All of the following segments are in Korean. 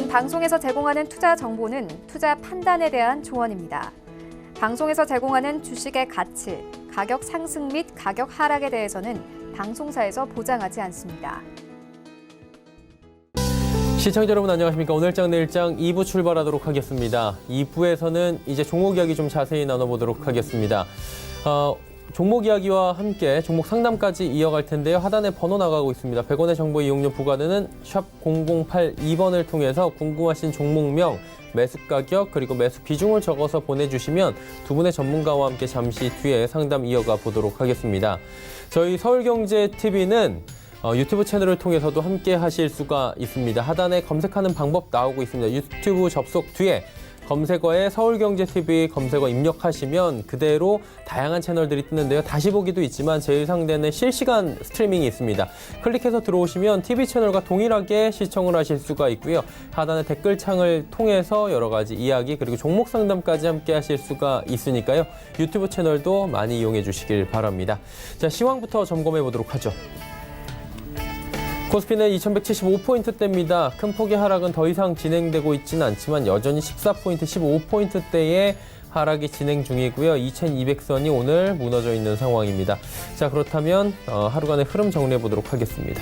본 방송에서 제공하는 투자 정보는 투자 판단에 대한 조언입니다. 방송에서 제공하는 주식의 가치, 가격 상승 및 가격 하락에 대해서는 방송사에서 보장하지 않습니다. 시청자 여러분 안녕하십니까. 오늘장 내일장 2부 출발하도록 하겠습니다. 2부에서는 이제 종목 이야기 좀 자세히 나눠보도록 하겠습니다. 종목 이야기와 함께 종목 상담까지 이어갈 텐데요. 하단에 번호 나가고 있습니다. 100원의 정보 이용료 부과되는 샵 0082번을 통해서 궁금하신 종목명, 매수 가격 그리고 매수 비중을 적어서 보내주시면 두 분의 전문가와 함께 잠시 뒤에 상담 이어가 보도록 하겠습니다. 저희 서울경제TV는 유튜브 채널을 통해서도 함께 하실 수가 있습니다. 하단에 검색하는 방법 나오고 있습니다. 유튜브 접속 뒤에 검색어에 서울경제TV 검색어 입력하시면 그대로 다양한 채널들이 뜨는데요. 다시 보기도 있지만 제일 상단에 실시간 스트리밍이 있습니다. 클릭해서 들어오시면 TV 채널과 동일하게 시청을 하실 수가 있고요. 하단의 댓글창을 통해서 여러 가지 이야기 그리고 종목 상담까지 함께 하실 수가 있으니까요. 유튜브 채널도 많이 이용해 주시길 바랍니다. 자, 시황부터 점검해 보도록 하죠. 코스피는 2175포인트대입니다. 큰 폭의 하락은 더 이상 진행되고 있지는 않지만 여전히 14포인트, 15포인트대의 하락이 진행 중이고요. 2200선이 오늘 무너져 있는 상황입니다. 자, 그렇다면 하루간의 흐름 정리해 보도록 하겠습니다.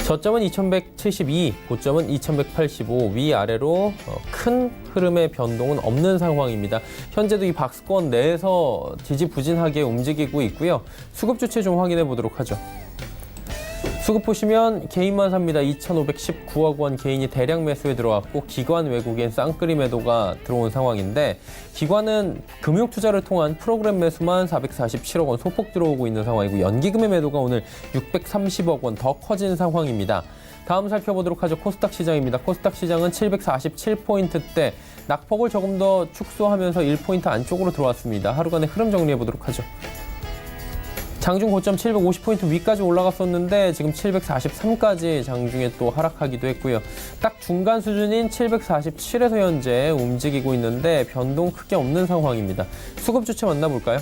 저점은 2172, 고점은 2185, 위아래로 큰 흐름의 변동은 없는 상황입니다. 현재도 이 박스권 내에서 지지부진하게 움직이고 있고요. 수급 주체 좀 확인해 보도록 하죠. 수급 보시면 개인만 삽니다. 2,519억 원 개인이 대량 매수에 들어왔고 기관 외국인 쌍끌이 매도가 들어온 상황인데 기관은 금융투자를 통한 프로그램 매수만 447억 원 소폭 들어오고 있는 상황이고 연기금의 매도가 오늘 630억 원 더 커진 상황입니다. 다음 살펴보도록 하죠. 코스닥 시장입니다. 코스닥 시장은 747포인트대 낙폭을 조금 더 축소하면서 1포인트 안쪽으로 들어왔습니다. 하루간의 흐름 정리해 보도록 하죠. 장중 고점 750포인트 위까지 올라갔었는데 지금 743까지 장중에 또 하락하기도 했고요. 딱 중간 수준인 747에서 현재 움직이고 있는데 변동 크게 없는 상황입니다. 수급 주체 만나볼까요?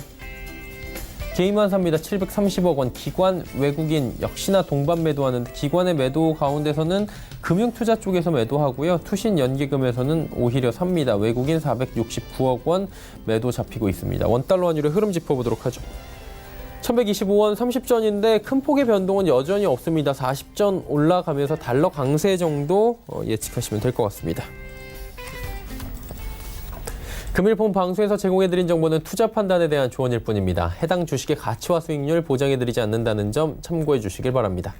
개인만 삽니다. 730억 원. 기관 외국인 역시나 동반 매도하는데 기관의 매도 가운데서는 금융투자 쪽에서 매도하고요. 투신 연기금에서는 오히려 삽니다. 외국인 469억 원 매도 잡히고 있습니다. 원달러 환율의 흐름 짚어보도록 하죠. 1125원 30전인데 큰 폭의 변동은 여전히 없습니다. 40전 올라가면서 달러 강세 정도 예측하시면 될 것 같습니다. 금일폰 방송에서 제공해드린 정보는 투자 판단에 대한 조언일 뿐입니다. 해당 주식의 가치와 수익률 보장해드리지 않는다는 점 참고해 주시길 바랍니다.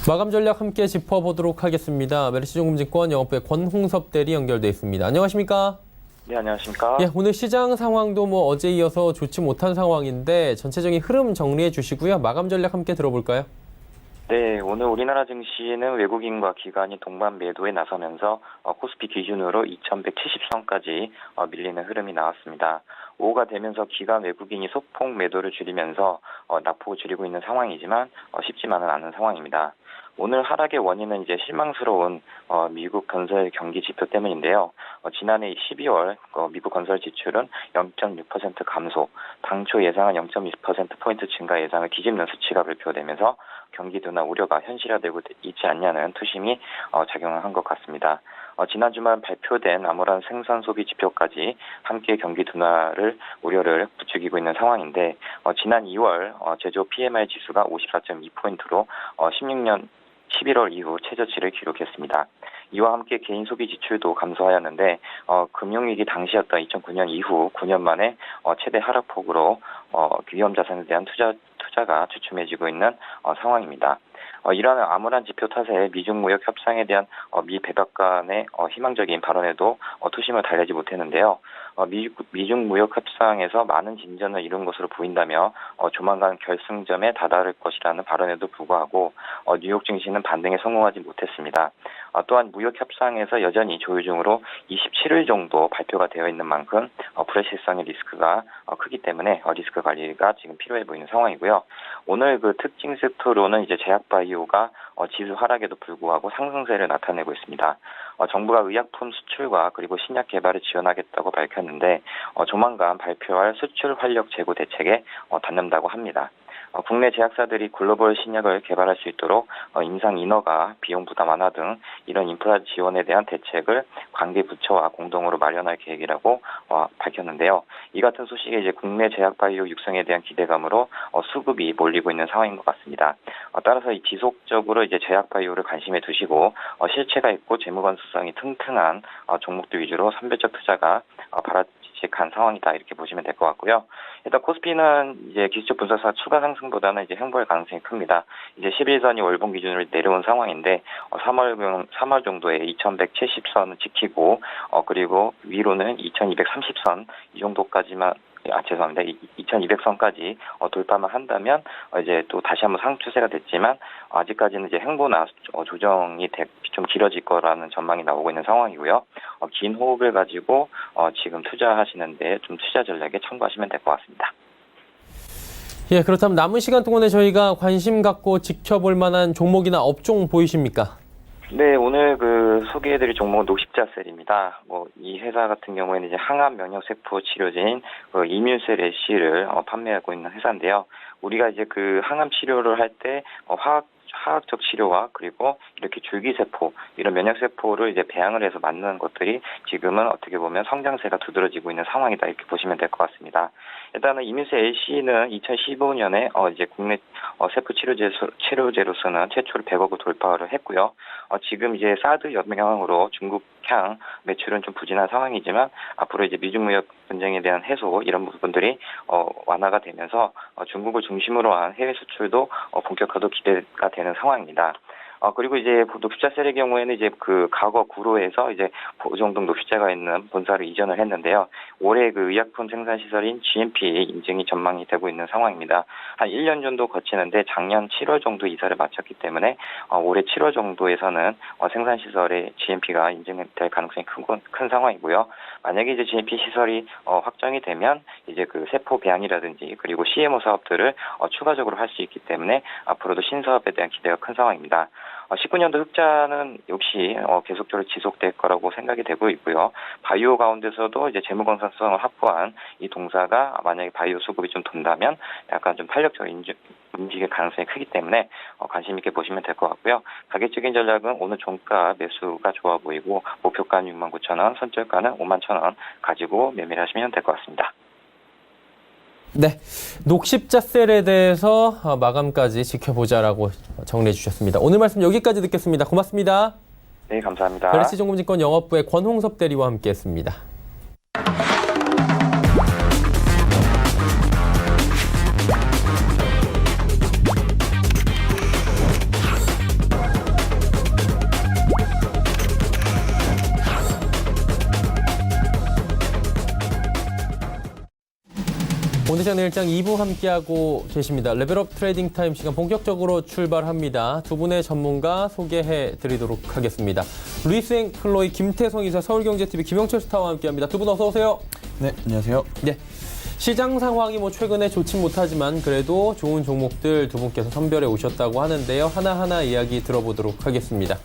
마감 전략 함께 짚어보도록 하겠습니다. 메리츠증권증권 영업부의 권홍섭 대리 연결돼 있습니다. 안녕하십니까? 네, 안녕하십니까? 예, 오늘 시장 상황도 어제 이어서 좋지 못한 상황인데 전체적인 흐름 정리해 주시고요. 마감 전략 함께 들어볼까요? 네, 오늘 우리나라 증시는 외국인과 기관이 동반 매도에 나서면서 코스피 기준으로 2170선까지 밀리는 흐름이 나왔습니다. 오후가 되면서 기관 외국인이 소폭 매도를 줄이면서 낙폭을 줄이고 있는 상황이지만 쉽지만은 않은 상황입니다. 오늘 하락의 원인은 이제 실망스러운 미국 건설 경기 지표 때문인데요. 지난해 12월 미국 건설 지출은 0.6% 감소, 당초 예상한 0.2%포인트 증가 예상을 뒤집는 수치가 발표되면서 경기 둔화 우려가 현실화되고 있지 않냐는 투심이 작용한 것 같습니다. 지난 주말 발표된 암울한 생산 소비 지표까지 함께 경기 둔화를 우려를 부추기고 있는 상황인데 지난 2월 제조 PMI 지수가 54.2포인트로 16년 11월 이후 최저치를 기록했습니다. 이와 함께 개인 소비 지출도 감소하였는데 금융위기 당시였던 2009년 이후 9년 만에 최대 하락폭으로 위험 자산에 대한 투자가 주춤해지고 있는 상황입니다. 이러한 암울한 지표 탓에 미중 무역 협상에 대한 미 백악 간의 희망적인 발언에도 투심을 달래지 못했는데요. 미중 무역 협상에서 많은 진전을 이룬 것으로 보인다며 조만간 결승점에 다다를 것이라는 발언에도 불구하고 뉴욕 증시는 반등에 성공하지 못했습니다. 또한 무역 협상에서 여전히 조율 중으로 27일 정도 발표가 되어 있는 만큼 불확실성의 리스크가 크기 때문에 리스크 관리가 지금 필요해 보이는 상황이고요. 오늘 그 특징 섹터로는 이제 제약바이오가 지수 하락에도 불구하고 상승세를 나타내고 있습니다. 정부가 의약품 수출과 그리고 신약 개발을 지원하겠다고 밝혔는데 조만간 발표할 수출 활력 제고 대책에 닿는다고 합니다. 국내 제약사들이 글로벌 신약을 개발할 수 있도록 임상 인허가, 비용 부담 완화 등 이런 인프라 지원에 대한 대책을 관계 부처와 공동으로 마련할 계획이라고 밝혔는데요. 이 같은 소식에 이제 국내 제약 바이오 육성에 대한 기대감으로 수급이 몰리고 있는 상황인 것 같습니다. 따라서 이 지속적으로 이제 제약 바이오를 관심에 두시고 실체가 있고 재무 건설성이 튼튼한 종목들 위주로 선별적 투자가 바람직한 상황이다 이렇게 보시면 될 것 같고요. 일단 코스피는 이제 기술적 분석사 추가 상승보다는 이제 횡보할 가능성이 큽니다. 이제 11선이 월봉 기준으로 내려온 상황인데 3월 정도에 2170선을 지키고 그리고 위로는 2230선 이 정도까지만 2200선까지 돌파만 한다면 이제 또 다시 한번 상추세가 됐지만 아직까지는 이제 횡보나 조정이 좀 길어질 거라는 전망이 나오고 있는 상황이고요. 긴 호흡을 가지고 지금 투자하시는데 좀 투자 전략에 참고하시면 될 것 같습니다. 예, 그렇다면 남은 시간 동안에 저희가 관심 갖고 지켜볼 만한 종목이나 업종 보이십니까? 네, 오늘 소개해드릴 종목은 녹십자셀입니다. 이 회사 같은 경우에는 이제 항암 면역세포 치료제인 이뮨셀 애쉬를 판매하고 있는 회사인데요. 우리가 이제 항암 치료를 할 때 화학적 치료와 그리고 이렇게 줄기세포, 이런 면역세포를 이제 배양을 해서 만드는 것들이 지금은 어떻게 보면 성장세가 두드러지고 있는 상황이다 이렇게 보시면 될 것 같습니다. 일단은 이뮨셀 LC는 2015년에 이제 국내 세포 치료제로서는 최초로 100억을 돌파를 했고요. 지금 이제 사드 영향으로 중국향 매출은 좀 부진한 상황이지만 앞으로 이제 미중 무역 분쟁에 대한 해소 이런 부분들이 완화가 되면서 중국을 중심으로 한 해외 수출도 본격화도 기대가 되는 상황입니다. 그리고 이제 녹십자셀의 경우에는 이제 과거 구로에서 이제 보정동 녹십자가 있는 본사로 이전을 했는데요. 올해 의약품 생산 시설인 GMP 인증이 전망이 되고 있는 상황입니다. 한 1년 정도 거치는데 작년 7월 정도 이사를 마쳤기 때문에 올해 7월 정도에서는 생산 시설의 GMP가 인증될 가능성이 큰 상황이고요. 만약에 이제 GMP 시설이 확정이 되면 이제 세포 배양이라든지 그리고 CMO 사업들을 추가적으로 할 수 있기 때문에 앞으로도 신사업에 대한 기대가 큰 상황입니다. 19년도 흑자는 역시 계속적으로 지속될 거라고 생각이 되고 있고요. 바이오 가운데서도 이제 재무 건설성을 확보한 이 동사가 만약에 바이오 수급이 좀 돈다면 약간 좀 탄력적인 움직일 가능성이 크기 때문에 관심 있게 보시면 될 것 같고요. 가격적인 전략은 오늘 종가 매수가 좋아 보이고 목표가는 69,000원, 선절가는 51,000원 가지고 매매를 하시면 될 것 같습니다. 네, 녹십자셀에 대해서 마감까지 지켜보자라고 정리해 주셨습니다. 오늘 말씀 여기까지 듣겠습니다. 고맙습니다. 네, 감사합니다. LC증권증권 영업부의 권홍섭 대리와 함께했습니다. 오늘 시장 내일장 2부 함께하고 계십니다. 레벨업 트레이딩 타임 시간 본격적으로 출발합니다. 두 분의 전문가 소개해 드리도록 하겠습니다. 루이스행 플로이 김태성 이사 서울경제TV 김영철 스타와 함께합니다. 두 분 어서 오세요. 네, 안녕하세요. 네, 시장 상황이 최근에 좋지 못하지만 그래도 좋은 종목들 두 분께서 선별해 오셨다고 하는데요. 하나하나 이야기 들어보도록 하겠습니다.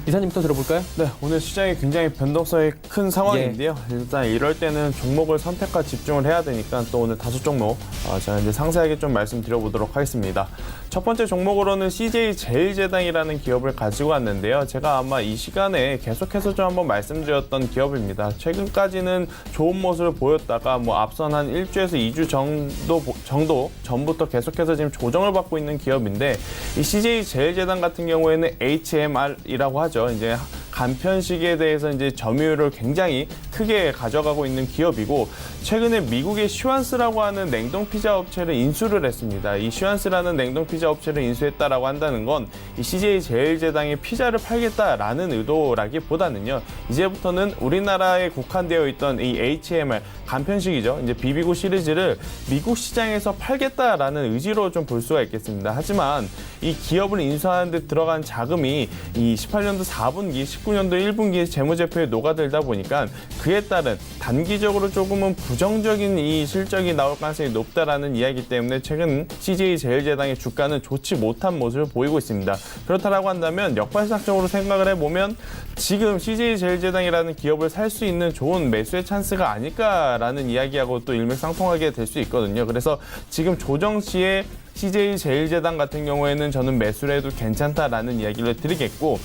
이사님부터 들어볼까요? 네, 오늘 시장이 굉장히 변동성이 큰 상황인데요. 일단 이럴 때는 종목을 선택과 집중을 해야 되니까 또 오늘 5종목 제가 이제 상세하게 좀 말씀드려보도록 하겠습니다. 첫 번째 종목으로는 CJ 제일제당이라는 기업을 가지고 왔는데요. 제가 아마 이 시간에 계속해서 좀 한번 말씀드렸던 기업입니다. 최근까지는 좋은 모습을 보였다가 앞선 한 1주에서 2주 정도 전부터 계속해서 지금 조정을 받고 있는 기업인데 이 CJ 제일제당 같은 경우에는 HMR이라고 하죠. 이제 간편식에 대해서 이제 점유율을 굉장히 크게 가져가고 있는 기업이고 최근에 미국의 슈완스라고 하는 냉동 피자 업체를 인수를 했습니다. 이 슈완스라는 냉동 피자 업체를 인수했다라고 한다는 건 이 CJ 제일제당에 피자를 팔겠다라는 의도라기보다는요. 이제부터는 우리나라에 국한되어 있던 이 HMR 간편식이죠. 이제 비비고 시리즈를 미국 시장에서 팔겠다라는 의지로 좀 볼 수가 있겠습니다. 하지만 이 기업을 인수하는 데 들어간 자금이 이 18년도 4분기, 19년도 1분기 재무제표에 녹아들다 보니까 그에 따른 단기적으로 조금은 부정적인 이 실적이 나올 가능성이 높다라는 이야기 때문에 최근 CJ 제일제당의 주가는 좋지 못한 모습을 보이고 있습니다. 그렇다라고 한다면 역발상적으로 생각을 해보면 지금 CJ 제일제당이라는 기업을 살 수 있는 좋은 매수의 찬스가 아닐까라는 이야기하고 또 일맥상통하게 될 수 있거든요. 그래서 지금 조정 시에 CJ제일제당 같은 경우에는 저는 매수를 해도 괜찮다라는 이야기를 드리겠고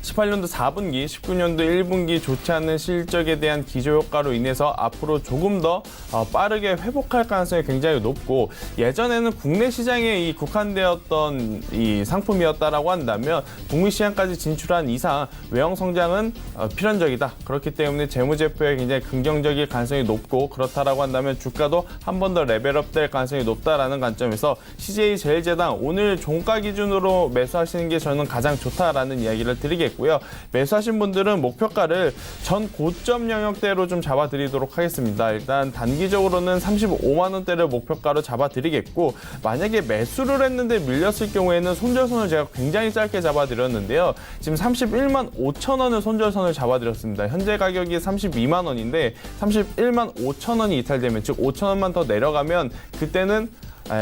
18년도 4분기, 19년도 1분기 좋지 않은 실적에 대한 기저효과로 인해서 앞으로 조금 더 빠르게 회복할 가능성이 굉장히 높고 예전에는 국내 시장에 국한되었던 이 상품이었다라고 한다면 북미 시장까지 진출한 이상 외형 성장은 필연적이다. 그렇기 때문에 재무제표에 굉장히 긍정적일 가능성이 높고 그렇다라고 한다면 주가도 한 번 더 레벨업 될 가능성이 높다라는 관점에서 CJ제일제당 오늘 종가 기준으로 매수하시는 게 저는 가장 좋다라는 이야기를 드리겠습니다. 고요. 매수하신 분들은 목표가를 전 고점 영역대로 좀 잡아드리도록 하겠습니다. 일단 단기적으로는 35만 원대를 목표가로 잡아드리겠고 만약에 매수를 했는데 밀렸을 경우에는 손절선을 제가 굉장히 짧게 잡아드렸는데요. 지금 31만 5천 원을 손절선을 잡아드렸습니다. 현재 가격이 32만 원인데 31만 5천 원이 이탈되면 즉 5천 원만 더 내려가면 그때는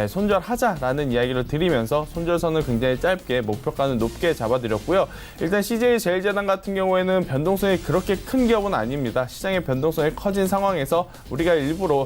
손절하자라는 이야기를 드리면서 손절선을 굉장히 짧게 목표가는 높게 잡아드렸고요. 일단 CJ제일제당 같은 경우에는 변동성이 그렇게 큰 기업은 아닙니다. 시장의 변동성이 커진 상황에서 우리가 일부러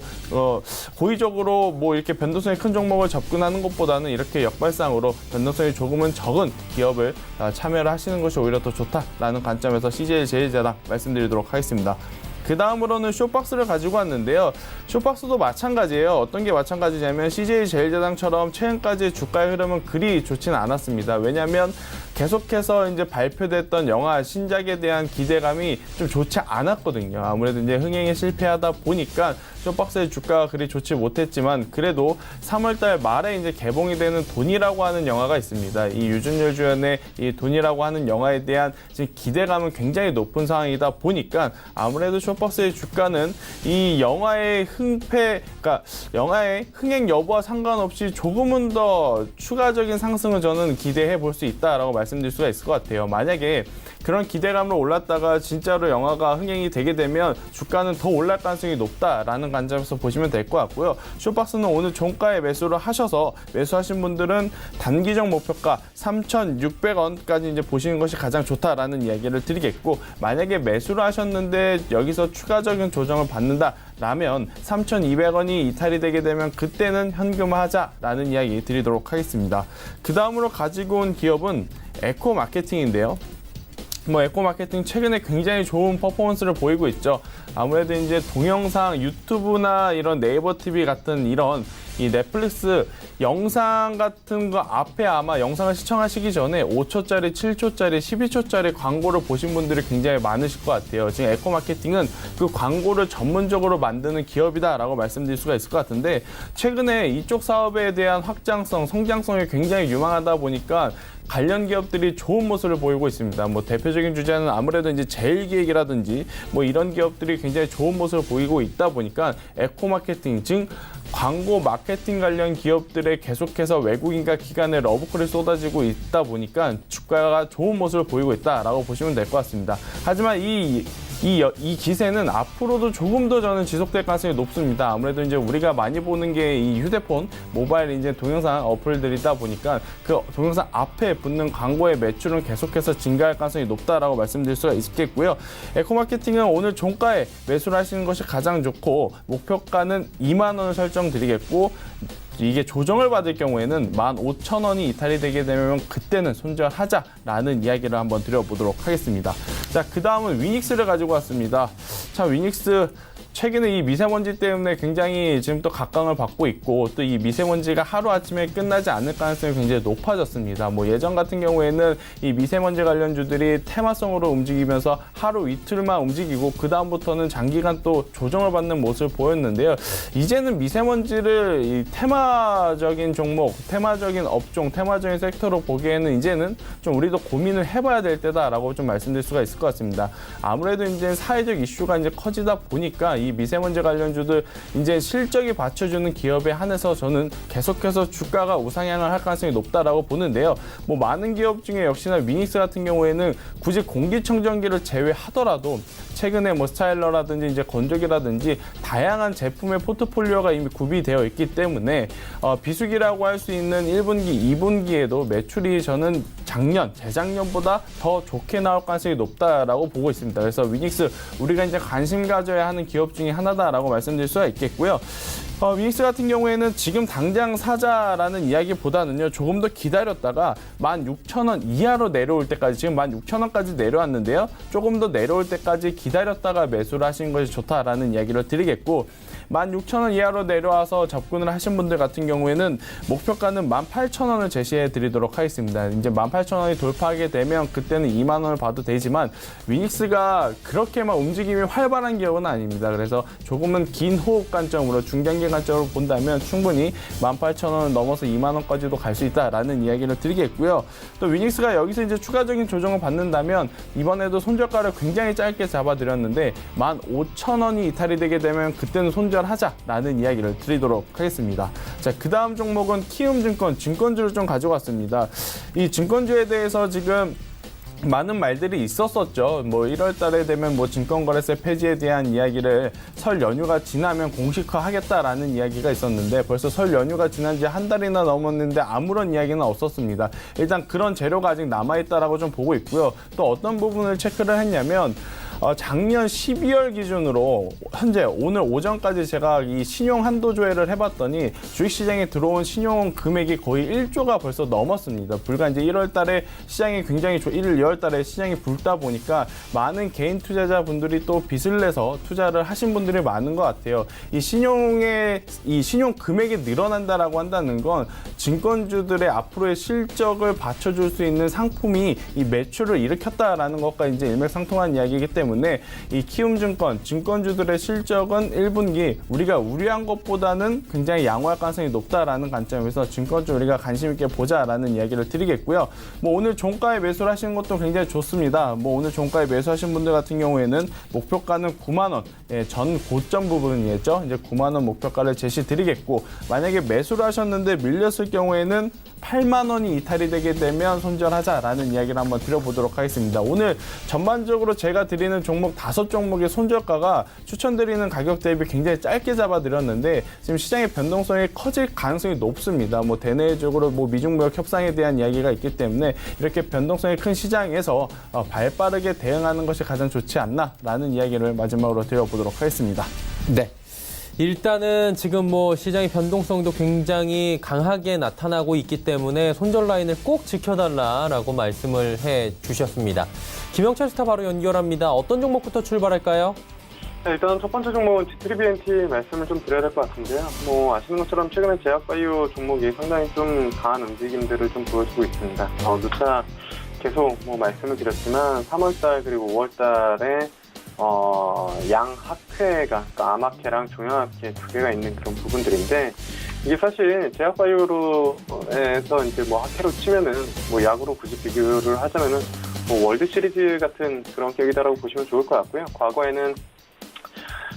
고의적으로 뭐 이렇게 변동성이 큰 종목을 접근하는 것보다는 이렇게 역발상으로 변동성이 조금은 적은 기업을 참여를 하시는 것이 오히려 더 좋다라는 관점에서 CJ제일제당 말씀드리도록 하겠습니다. 그 다음으로는 쇼박스를 가지고 왔는데요. 쇼박스도 마찬가지예요. 어떤 게 마찬가지냐면 CJ제일제당처럼 최근까지 주가의 흐름은 그리 좋지는 않았습니다. 왜냐하면 계속해서 이제 발표됐던 영화 신작에 대한 기대감이 좀 좋지 않았거든요. 아무래도 이제 흥행에 실패하다 보니까 쇼박스의 주가가 그리 좋지 못했지만 그래도 3월달 말에 이제 개봉이 되는 돈이라고 하는 영화가 있습니다. 이 유준열 주연의 이 돈이라고 하는 영화에 대한 지금 기대감은 굉장히 높은 상황이다 보니까 아무래도 쇼박스의 주가는 이 영화의 그러니까 영화의 흥행 여부와 상관없이 조금은 더 추가적인 상승을 저는 기대해 볼 수 있다라고 말씀드릴 수가 있을 것 같아요. 만약에 그런 기대감으로 올랐다가 진짜로 영화가 흥행이 되게 되면 주가는 더 올라갈 가능성이 높다라는 관점에서 보시면 될 것 같고요. 쇼박스는 오늘 종가에 매수를 하셔서 매수하신 분들은 단기적 목표가 3,600원까지 이제 보시는 것이 가장 좋다라는 이야기를 드리겠고 만약에 매수를 하셨는데 여기서 추가적인 조정을 받는다라면 3,200원이 이탈이 되게 되면 그때는 현금화하자라는 이야기 드리도록 하겠습니다. 그 다음으로 가지고 온 기업은 에코마케팅인데요. 에코마케팅 최근에 굉장히 좋은 퍼포먼스를 보이고 있죠. 아무래도 이제 동영상 유튜브나 이런 네이버 TV 같은 이런 이 넷플릭스 영상 같은 거 앞에 아마 영상을 시청하시기 전에 5초짜리, 7초짜리, 12초짜리 광고를 보신 분들이 굉장히 많으실 것 같아요. 지금 에코마케팅은 그 광고를 전문적으로 만드는 기업이다라고 말씀드릴 수가 있을 것 같은데 최근에 이쪽 사업에 대한 확장성, 성장성이 굉장히 유망하다 보니까 관련 기업들이 좋은 모습을 보이고 있습니다. 대표적인 주제는 아무래도 이제 제일기획이라든지 이런 기업들이 굉장히 좋은 모습을 보이고 있다 보니까 에코마케팅, 즉 광고 마케팅 관련 기업들에 계속해서 외국인과 기관의 러브콜이 쏟아지고 있다 보니까 주가가 좋은 모습을 보이고 있다라고 보시면 될 것 같습니다. 하지만 이 기세는 앞으로도 조금 더 저는 지속될 가능성이 높습니다. 아무래도 이제 우리가 많이 보는 게 이 휴대폰, 모바일 이제 동영상 어플들이다 보니까 그 동영상 앞에 붙는 광고의 매출은 계속해서 증가할 가능성이 높다라고 말씀드릴 수가 있겠고요. 에코마케팅은 오늘 종가에 매수를 하시는 것이 가장 좋고 목표가는 2만 원을 설정드리겠고 이게 조정을 받을 경우에는 15,000원이 이탈이 되게 되면 그때는 손절하자라는 이야기를 한번 드려보도록 하겠습니다. 자, 그 다음은 위닉스를 가지고 왔습니다. 자, 위닉스 최근에 이 미세먼지 때문에 굉장히 지금 또 각광을 받고 있고 또 이 미세먼지가 하루아침에 끝나지 않을 가능성이 굉장히 높아졌습니다. 예전 같은 경우에는 이 미세먼지 관련주들이 테마성으로 움직이면서 하루 이틀만 움직이고 그 다음부터는 장기간 또 조정을 받는 모습을 보였는데요. 이제는 미세먼지를 이 테마적인 종목, 테마적인 업종, 테마적인 섹터로 보기에는 이제는 좀 우리도 고민을 해봐야 될 때다라고 좀 말씀드릴 수가 있을 것 같습니다. 아무래도 이제 사회적 이슈가 이제 커지다 보니까 이 미세먼지 관련주들 이제 실적이 받쳐주는 기업에 한해서 저는 계속해서 주가가 우상향을 할 가능성이 높다라고 보는데요. 많은 기업 중에 역시나 위닉스 같은 경우에는 굳이 공기청정기를 제외하더라도 최근에 스타일러라든지 이제 건조기라든지 다양한 제품의 포트폴리오가 이미 구비되어 있기 때문에 비수기라고 할 수 있는 1분기, 2분기에도 매출이 저는 재작년보다 더 좋게 나올 가능성이 높다라고 보고 있습니다. 그래서 위닉스 우리가 이제 관심 가져야 하는 기업 중에 하나다라고 말씀드릴 수가 있겠고요. 위닉스 같은 경우에는 지금 당장 사자라는 이야기보다는요, 조금 더 기다렸다가 16,000원 이하로 내려올 때까지, 지금 16,000원까지 내려왔는데요, 조금 더 내려올 때까지 기다렸다가 매수를 하시는 것이 좋다라는 이야기를 드리겠고, 16,000원 이하로 내려와서 접근을 하신 분들 같은 경우에는 목표가는 18,000원을 제시해 드리도록 하겠습니다. 이제 18,000원이 돌파하게 되면 그때는 2만 원을 봐도 되지만, 위닉스가 그렇게만 움직임이 활발한 기업은 아닙니다. 그래서 조금은 긴 호흡 관점으로, 중장기 관점으로 본다면 충분히 18,000원을 넘어서 2만 원까지도 갈 수 있다라는 이야기를 드리겠고요. 또 위닉스가 여기서 이제 추가적인 조정을 받는다면 이번에도 손절가를 굉장히 짧게 잡아드렸는데 15,000원이 이탈이 되게 되면 그때는 손절하자라는 이야기를 드리도록 하겠습니다. 자, 그 다음 종목은 키움증권, 증권주를 좀 가져왔습니다. 이 증권주에 대해서 지금 많은 말들이 있었었죠. 뭐 1월 달에 되면 뭐 증권거래세 폐지에 대한 이야기를 설 연휴가 지나면 공식화하겠다라는 이야기가 있었는데, 벌써 설 연휴가 지난 지 한 달이나 넘었는데 아무런 이야기는 없었습니다. 일단 그런 재료가 아직 남아있다라고 좀 보고 있고요. 또 어떤 부분을 체크를 했냐면, 작년 12월 기준으로 현재 오늘 오전까지 제가 이 신용 한도 조회를 해봤더니 주식시장에 들어온 신용 금액이 거의 1조가 벌써 넘었습니다. 불과 이제 1월 달에 시장이 굉장히 1월, 2월 달에 시장이 붉다 보니까 많은 개인 투자자분들이 또 빚을 내서 투자를 하신 분들이 많은 것 같아요. 이 신용 금액이 늘어난다라고 한다는 건 증권주들의 앞으로의 실적을 받쳐줄 수 있는 상품이 이 매출을 일으켰다라는 것과 이제 일맥상통한 이야기이기 때문에 이 키움증권, 증권주들의 실적은 1분기 우리가 우려한 것보다는 굉장히 양호할 가능성이 높다라는 관점에서 증권주 우리가 관심 있게 보자라는 이야기를 드리겠고요. 뭐 오늘 종가에 매수를 하시는 것도 굉장히 좋습니다. 뭐 오늘 종가에 매수하신 분들 같은 경우에는 목표가는 9만 원, 전 고점 부분이겠죠. 이제 9만 원 목표가를 제시 드리겠고, 만약에 매수를 하셨는데 밀렸을 경우에는 8만 원이 이탈이 되게 되면 손절하자라는 이야기를 한번 드려보도록 하겠습니다. 오늘 전반적으로 제가 드리는 종목 5종목의 손절가가 추천드리는 가격 대비 굉장히 짧게 잡아드렸는데 지금 시장의 변동성이 커질 가능성이 높습니다. 뭐 대내적으로 뭐 미중무역 협상에 대한 이야기가 있기 때문에 이렇게 변동성이 큰 시장에서 발빠르게 대응하는 것이 가장 좋지 않나라는 이야기를 마지막으로 드려보도록 하겠습니다. 네. 일단은 지금 뭐 시장의 변동성도 굉장히 강하게 나타나고 있기 때문에 손절 라인을 꼭 지켜달라라고 말씀을 해 주셨습니다. 김영철 스타 바로 연결합니다. 어떤 종목부터 출발할까요? 네, 일단 첫 번째 종목은 GTBNT 말씀을 좀 드려야 될 것 같은데요. 뭐 아시는 것처럼 최근에 제약바이오 종목이 상당히 좀 강한 움직임들을 좀 보여주고 있습니다. 누차 계속 뭐 말씀을 드렸지만 3월달 그리고 5월달에 양학회가, 그러니까 암학회랑 종양학회 두 개가 있는 그런 부분들인데, 이게 사실 제약바이오로에서 이제 뭐 학회로 치면은 뭐 약으로 굳이 비교를 하자면은 뭐 월드 시리즈 같은 그런 격이다라고 보시면 좋을 것 같고요. 과거에는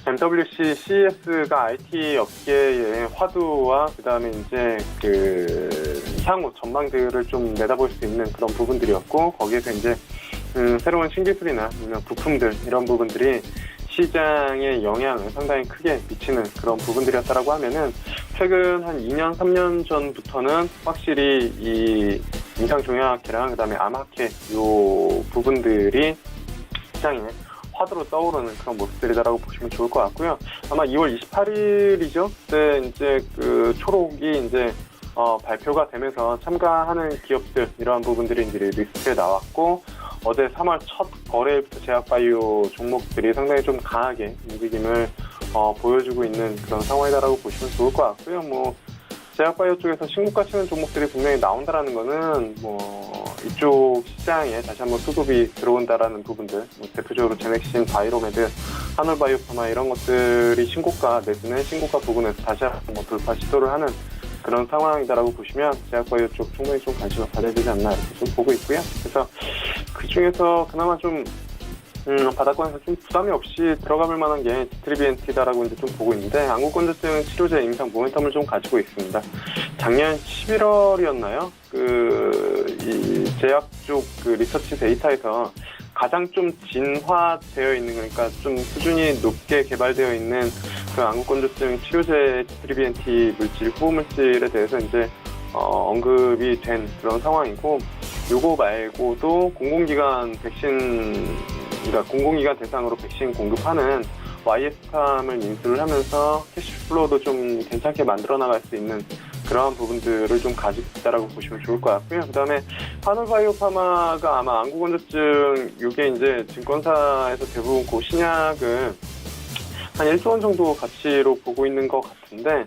MWC, CES가 IT 업계의 화두와 그다음에 이제 그 향후 전망들을 좀 내다볼 수 있는 그런 부분들이었고, 거기에서 이제 새로운 신기술이나 아니면 부품들 이런 부분들이 시장에 영향을 상당히 크게 미치는 그런 부분들이었다라고 하면은, 최근 한 2년, 3년 전부터는 확실히 이 임상종양학회랑 그다음에 암학회 요 부분들이 시장에 화두로 떠오르는 그런 모습들이다라고 보시면 좋을 것 같고요. 아마 2월 28일이죠. 그때 이제 그 초록이 이제 발표가 되면서 참가하는 기업들 이러한 부분들이 이제 리스트에 나왔고, 어제 3월 첫 거래일부터 제약바이오 종목들이 상당히 좀 강하게 움직임을 보여주고 있는 그런 상황이다라고 보시면 좋을 것 같고요. 뭐 제약바이오 쪽에서 신고가 치는 종목들이 분명히 나온다라는 거는 뭐 이쪽 시장에 다시 한번 수급이 들어온다라는 부분들, 뭐 대표적으로 제넥신, 바이로메드, 한올바이오파마 이런 것들이 신고가 내지는 신고가 부근에서 다시 한번 뭐 돌파 시도를 하는 그런 상황이다라고 보시면 제약바이오 쪽 충분히 좀 관심을 가져야 되지 않나 이렇게 좀 보고 있고요. 그래서 그 중에서 그나마 좀 바닥권에서 좀 부담이 없이 들어가볼 만한 게 GTBNT다라고 이제 좀 보고 있는데, 안구건조증 치료제 임상 모멘텀을 좀 가지고 있습니다. 작년 11월이었나요? 이 제약 쪽 그 리서치 데이터에서 가장 좀 진화되어 있는, 그러니까 좀 수준이 높게 개발되어 있는 그 안구건조증 치료제 GTBNT 물질, 후보물질에 대해서 이제 언급이 된 그런 상황이고, 요거 말고도 공공기관 백신, 그러니까 공공기관 대상으로 백신 공급하는 YF팜을 인수를 하면서 캐시플로우도 좀 괜찮게 만들어 나갈 수 있는 그러한 부분들을 좀 가지고 있다라고 보시면 좋을 것 같고요. 그 다음에 한올바이오파마가 아마 안구건조증, 이게 이제 증권사에서 대부분 그 신약을 한 1조 원 정도 가치로 보고 있는 것 같은데,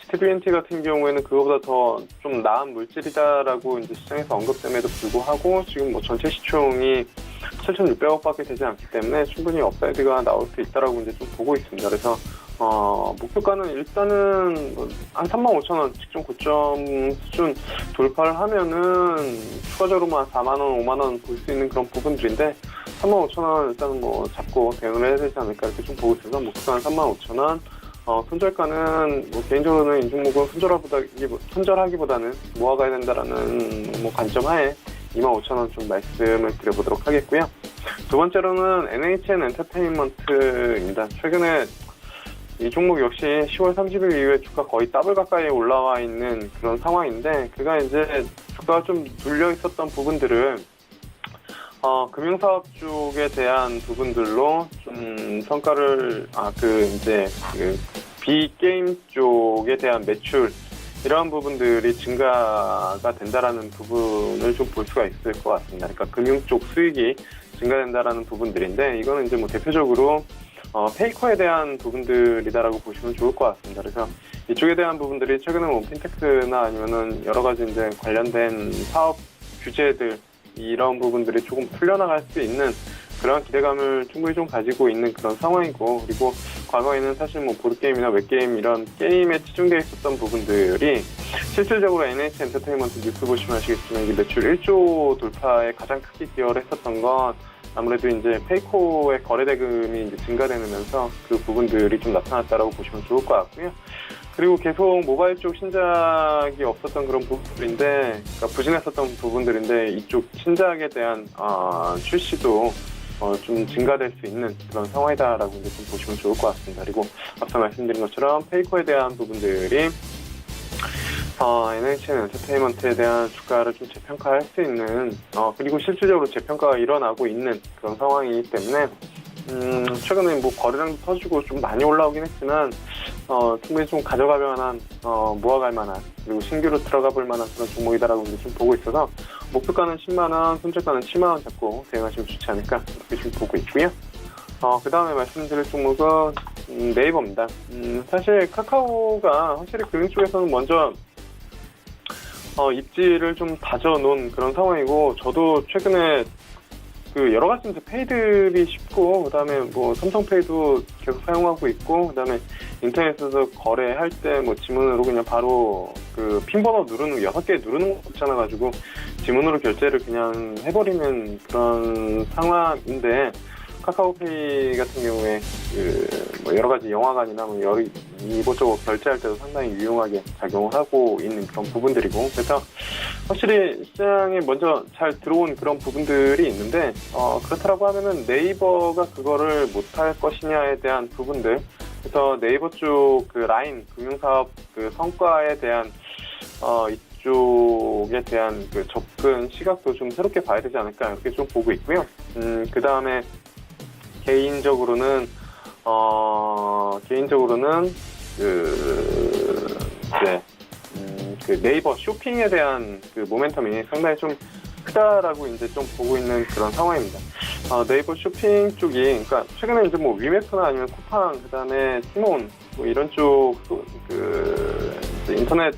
스테비엔티 같은 경우에는 그거보다 더 좀 나은 물질이다라고 이제 시장에서 언급됨에도 불구하고 지금 뭐 전체 시총이 7,600억밖에 되지 않기 때문에 충분히 업사이드가 나올 수 있다라고 이제 좀 보고 있습니다. 그래서 목표가는 일단은 한 35,000원 직전 고점 수준 돌파를 하면은 추가적으로만 4만원, 5만원 볼 수 있는 그런 부분들인데 35,000원 일단은 뭐 잡고 대응을 해야 되지 않을까 이렇게 좀 보고 있어서 목표가는 35,000원. 손절가는 뭐 개인적으로는 이 종목은 손절하기보다는 모아가야 된다라는 뭐 관점 하에 25,000원 좀 말씀을 드려보도록 하겠고요. 두 번째로는 NHN 엔터테인먼트입니다. 최근에 이 종목 역시 10월 30일 이후에 주가 거의 더블 가까이 올라와 있는 그런 상황인데, 그가 이제 주가가 좀 눌려 있었던 부분들을 금융사업 쪽에 대한 부분들로 좀 성과를, 비게임 쪽에 대한 매출, 이러한 부분들이 증가가 된다라는 부분을 좀 볼 수가 있을 것 같습니다. 그러니까 금융 쪽 수익이 증가된다라는 부분들인데, 이거는 이제 뭐 대표적으로 페이커에 대한 부분들이다라고 보시면 좋을 것 같습니다. 그래서 이쪽에 대한 부분들이 최근에 뭐 핀텍스나 아니면은 여러 가지 이제 관련된 사업 규제들, 이런 부분들이 조금 풀려나갈 수 있는 그런 기대감을 충분히 좀 가지고 있는 그런 상황이고, 그리고 과거에는 사실 뭐 보드게임이나 웹게임 이런 게임에 치중되어 있었던 부분들이 실질적으로 NH 엔터테인먼트 뉴스 보시면 아시겠지만 이게 매출 1조 돌파에 가장 크게 기여를 했었던 건 아무래도 이제 페이코의 거래 대금이 이제 증가되면서 그 부분들이 좀 나타났다라고 보시면 좋을 것 같고요. 그리고 계속 모바일 쪽 신작이 없었던 그런 부분들인데, 그러니까 부진했었던 부분들인데, 이쪽 신작에 대한 출시도 좀 증가될 수 있는 그런 상황이다라고 이제 좀 보시면 좋을 것 같습니다. 그리고 앞서 말씀드린 것처럼 페이커에 대한 부분들이 NHN 엔터테인먼트에 대한 주가를 좀 재평가할 수 있는, 그리고 실질적으로 재평가가 일어나고 있는 그런 상황이기 때문에, 최근에 뭐 거래량도 터지고 좀 많이 올라오긴 했지만, 충분히 좀 가져갈 만한, 모아갈 만한, 그리고 신규로 들어가 볼 만한 그런 종목이다라고 이제 좀 보고 있어서, 목표가는 10만원, 손절가는 7만원 잡고 대응하시면 좋지 않을까, 이렇게 지금 보고 있고요. 그 다음에 말씀드릴 종목은, 네이버입니다. 사실 카카오가 확실히 금융 쪽에서는 먼저, 입지를 좀 다져놓은 그런 상황이고, 저도 최근에 그 여러 가지 이제 페이들이 쉽고, 그 다음에 뭐 삼성페이도 계속 사용하고 있고, 그 다음에 인터넷에서 거래할 때 뭐 지문으로 그냥 바로 그 핀번호 누르는 6개 누르는 거 있잖아가지고 지문으로 결제를 그냥 해버리는 그런 상황인데, 카카오페이 같은 경우에 그 뭐 여러 가지 영화관이나 뭐 이곳저곳 결제할 때도 상당히 유용하게 작용을 하고 있는 그런 부분들이고, 그래서 확실히 시장에 먼저 잘 들어온 그런 부분들이 있는데, 그렇다라고 하면은 네이버가 그거를 못할 것이냐에 대한 부분들, 그래서 네이버 쪽 그 라인 금융사업 그 성과에 대한 이쪽에 대한 그 접근 시각도 좀 새롭게 봐야 되지 않을까, 이렇게 좀 보고 있고요. 그 다음에 개인적으로는 그 네이버 쇼핑에 대한 그 모멘텀이 상당히 좀 크다라고 이제 좀 보고 있는 그런 상황입니다. 네이버 쇼핑 쪽이, 그러니까 최근에 이제 뭐 위메프나 아니면 쿠팡, 그다음에 티몬 뭐 이런 쪽 그 인터넷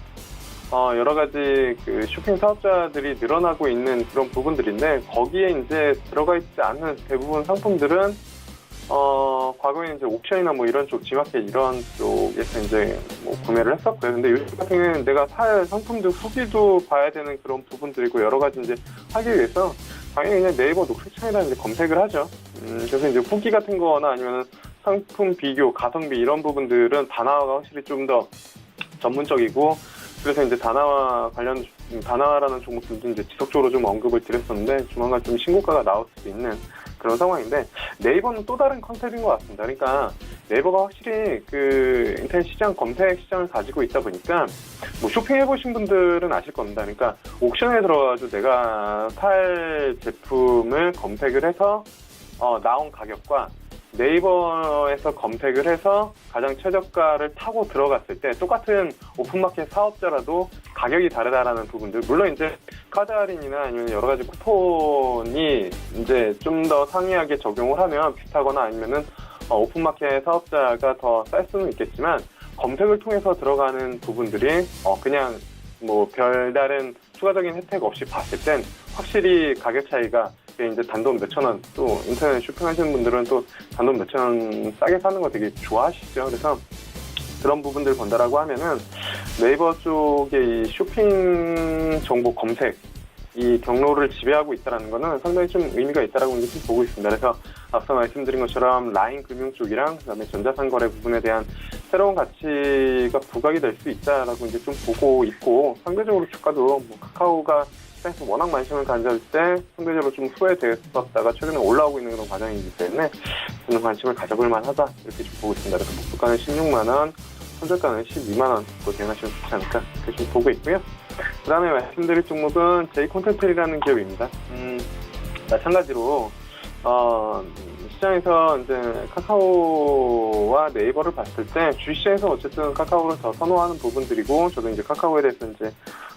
여러 가지 그 쇼핑 사업자들이 늘어나고 있는 그런 부분들인데, 거기에 이제 들어가 있지 않는 대부분 상품들은 과거에 이제 옥션이나 뭐 이런 쪽, 지마켓 이런 쪽에서 이제 뭐 구매를 했었고요. 근데 요즘 같은 경우에는 내가 살 상품들 후기도 봐야 되는 그런 부분들이고, 여러 가지 이제 하기 위해서 당연히 그냥 네이버 녹색창에다 이제 검색을 하죠. 그래서 이제 후기 같은 거나 아니면 상품 비교, 가성비 이런 부분들은 다나와가 확실히 좀 더 전문적이고, 그래서 이제 다나와라는 종목들도 이제 지속적으로 좀 언급을 드렸었는데, 조만간 좀 신고가가 나올 수도 있는 그런 상황인데, 네이버는 또 다른 컨셉인 것 같습니다. 그러니까 네이버가 확실히 그 인터넷 시장, 검색 시장을 가지고 있다 보니까, 뭐 쇼핑해보신 분들은 아실 겁니다. 그러니까 옥션에 들어가가지고 내가 살 제품을 검색을 해서 나온 가격과 네이버에서 검색을 해서 가장 최저가를 타고 들어갔을 때 똑같은 오픈마켓 사업자라도 가격이 다르다라는 부분들, 물론 이제 카드 할인이나 아니면 여러 가지 쿠폰이 이제 좀 더 상이하게 적용을 하면 비슷하거나 아니면은 오픈마켓 사업자가 더 쌀 수는 있겠지만 검색을 통해서 들어가는 부분들이 그냥 뭐 별다른 추가적인 혜택 없이 봤을 땐 확실히 가격 차이가 이제 단돈 몇천 원, 또 인터넷 쇼핑하시는 분들은 또 단돈 몇천 원 싸게 사는 거 되게 좋아하시죠. 그래서 그런 부분들 본다라고 하면은 네이버 쪽의 이 쇼핑 정보 검색 이 경로를 지배하고 있다는 거는 상당히 좀 의미가 있다라고 이제 좀 보고 있습니다. 그래서 앞서 말씀드린 것처럼 라인 금융 쪽이랑 그다음에 전자상거래 부분에 대한 새로운 가치가 부각이 될 수 있다라고 이제 좀 보고 있고, 상대적으로 주가도 뭐 카카오가 시장에서 워낙 관심을 가졌을 때 상대적으로 좀 후회됐었다가 최근에 올라오고 있는 그런 과정이기 때문에 저는 관심을 가져볼 만하다 이렇게 좀 보고 있습니다. 그래서 목표가는 16만 원, 손절가는 12만 원 또 대응하시면 좋지 않을까 이렇게 좀 보고 있고요. 그 다음에 말씀드릴 종목은 제이콘텐츠라는 기업입니다. 마찬가지로 시장에서 이제 카카오와 네이버를 봤을 때 주시장에서 어쨌든 카카오를 더 선호하는 부분들이고, 저도 이제 카카오에 대해서 이제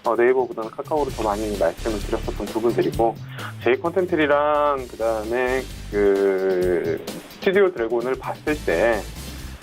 네이버보다는 카카오를 더 많이 말씀을 드렸었던 부분들이고, 제이콘텐츠랑 그다음에 그 스튜디오 드래곤을 봤을 때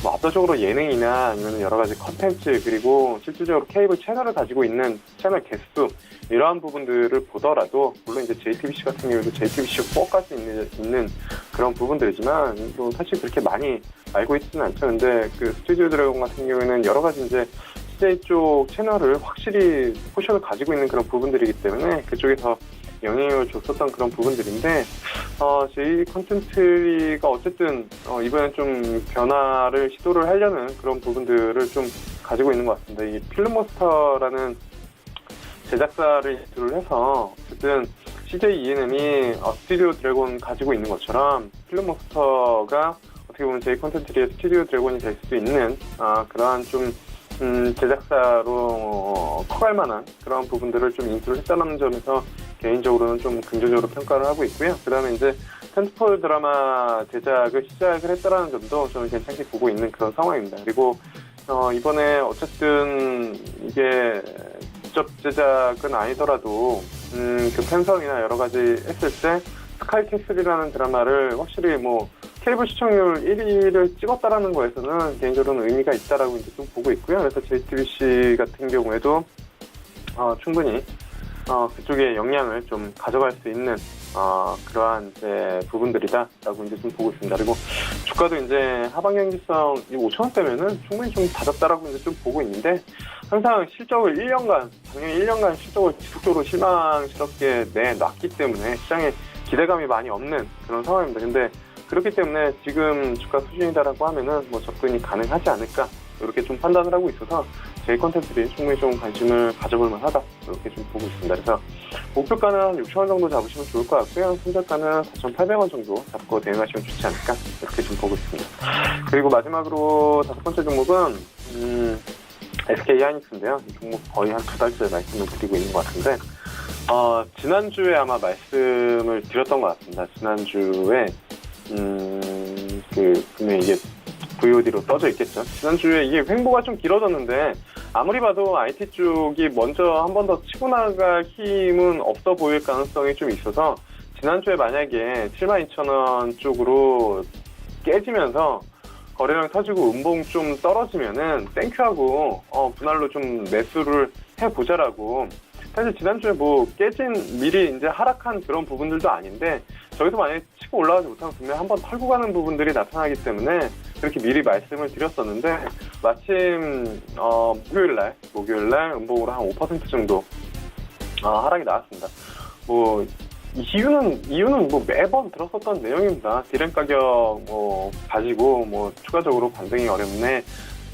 뭐 압도적으로 예능이나 아니면 여러 가지 컨텐츠, 그리고 실질적으로 케이블 채널을 가지고 있는 채널 개수, 이러한 부분들을 보더라도, 물론 이제 JTBC 같은 경우도 JTBC4까지 있는 그런 부분들이지만 또 사실 그렇게 많이 알고 있지는 않죠. 근데 그 스튜디오 드래곤 같은 경우에는 여러 가지 이제 CJ 쪽 채널을 확실히 포션을 가지고 있는 그런 부분들이기 때문에 그쪽에서 영향을 줬었던 그런 부분들인데, 제이 컨텐츠가 어쨌든 이번엔 좀 변화를 시도를 하려는 그런 부분들을 좀 가지고 있는 것 같습니다. 이 필름몬스터라는 제작사를 인수를 해서 어쨌든 CJ E&M이 스튜디오 드래곤 가지고 있는 것처럼 필름몬스터가 어떻게 보면 제이 컨텐츠의 스튜디오 드래곤이 될 수도 있는 그러한 좀 제작사로 커갈 만한 그런 부분들을 좀 인수를 했다는 점에서 개인적으로는 좀 긍정적으로 평가를 하고 있고요. 그 다음에 이제 텐트폴 드라마 제작을 시작을 했다는 점도 저는 괜찮게 보고 있는 그런 상황입니다. 그리고 이번에 어쨌든 이게 직접 제작은 아니더라도 그 팬성이나 여러 가지 했을 때 스카이캐슬이라는 드라마를 확실히 뭐 케이블 시청률 1위를 찍었다라는 거에서는 개인적으로는 의미가 있다라고 이제 좀 보고 있고요. 그래서 JTBC 같은 경우에도 충분히 그쪽에 영향을 좀 가져갈 수 있는 그러한 이제 부분들이다라고 이제 좀 보고 있습니다. 그리고 주가도 이제 하방 경직성 5,000원대면은 충분히 좀 다졌다라고 이제 좀 보고 있는데, 항상 실적을 작년 1년간 실적을 지속적으로 실망스럽게 내놨기 때문에 시장에 기대감이 많이 없는 그런 상황입니다. 근데 그렇기 때문에 지금 주가 수준이다라고 하면은 뭐 접근이 가능하지 않을까 이렇게 좀 판단을 하고 있어서 제이 컨텐츠들이 충분히 좀 관심을 가져볼 만하다 이렇게 좀 보고 있습니다. 그래서 목표가는 한 6,000원 정도 잡으시면 좋을 것 같고요. 손절가는 4,800원 정도 잡고 대응하시면 좋지 않을까 이렇게 좀 보고 있습니다. 그리고 마지막으로 5번째 종목은 SK 하이닉스인데요. 이 종목 거의 한 2달째 말씀을 드리고 있는 것 같은데, 지난주에 아마 말씀을 드렸던 것 같습니다. 지난주에 분명히 이게 VOD로 떠져 있겠죠. 지난주에 이게 횡보가 좀 길어졌는데, 아무리 봐도 IT 쪽이 먼저 한 번 더 치고 나갈 힘은 없어 보일 가능성이 좀 있어서, 지난주에 만약에 72,000원 쪽으로 깨지면서 거래량 터지고 음봉 좀 떨어지면은 땡큐하고 분할로 좀 매수를 해보자라고. 사실 지난주에 뭐 깨진 미리 이제 하락한 그런 부분들도 아닌데, 저기서 만약에 치고 올라가지 못하면 분명히 한번 털고 가는 부분들이 나타나기 때문에 그렇게 미리 말씀을 드렸었는데, 마침 목요일날 음봉으로 한 5% 정도 하락이 나왔습니다. 뭐 이유는 뭐 매번 들었었던 내용입니다. 디램 가격 가지고 추가적으로 반등이 어렵네,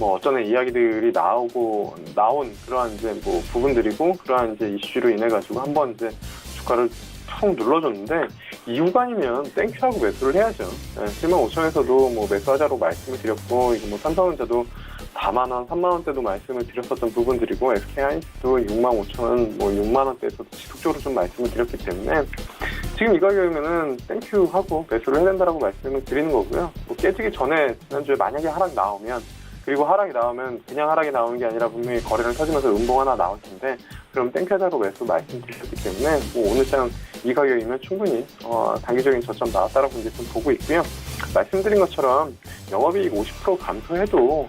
어쩌네 이야기들이 나온 그러한 이제 부분들이고, 그러한 이제 이슈로 인해 가지고 한번 이제 주가를 툭 눌러줬는데, 이유가 아니면 땡큐하고 매수를 해야죠. 75,000원에서도 매수하자고 말씀을 드렸고, 이거 삼성전자도 4만원, 3만원대도 말씀을 드렸었던 부분들이고, SK 하이닉스도 65,000원, 6만원대에서도 지속적으로 좀 말씀을 드렸기 때문에, 지금 이 가격이면은 땡큐 하고 매수를 해야 된다라고 말씀을 드리는 거고요. 뭐 깨지기 전에 지난주에 만약에 하락 나오면, 그리고 하락이 나오면 그냥 하락이 나오는 게 아니라 분명히 거래를 터지면서 음봉 하나 나올 텐데, 그럼 땡큐하자고 매수 말씀드렸기 때문에 뭐 오늘장 이 가격이면 충분히 단기적인 저점 나왔다라고 이제 좀 보고 있고요. 말씀드린 것처럼 영업이익 50% 감소해도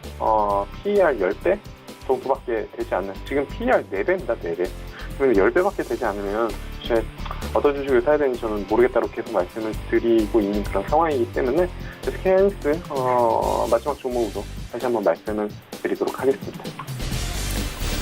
PER 10배 정도밖에 되지 않는, 지금 PER 4배입니다. 4배. 그러면 10배밖에 되지 않으면 도대체 어떤 주식을 사야 되는지 저는 모르겠다고 계속 말씀을 드리고 있는 그런 상황이기 때문에 SK하이닉스 마지막 종목으로 다시 한번 말씀을 드리도록 하겠습니다.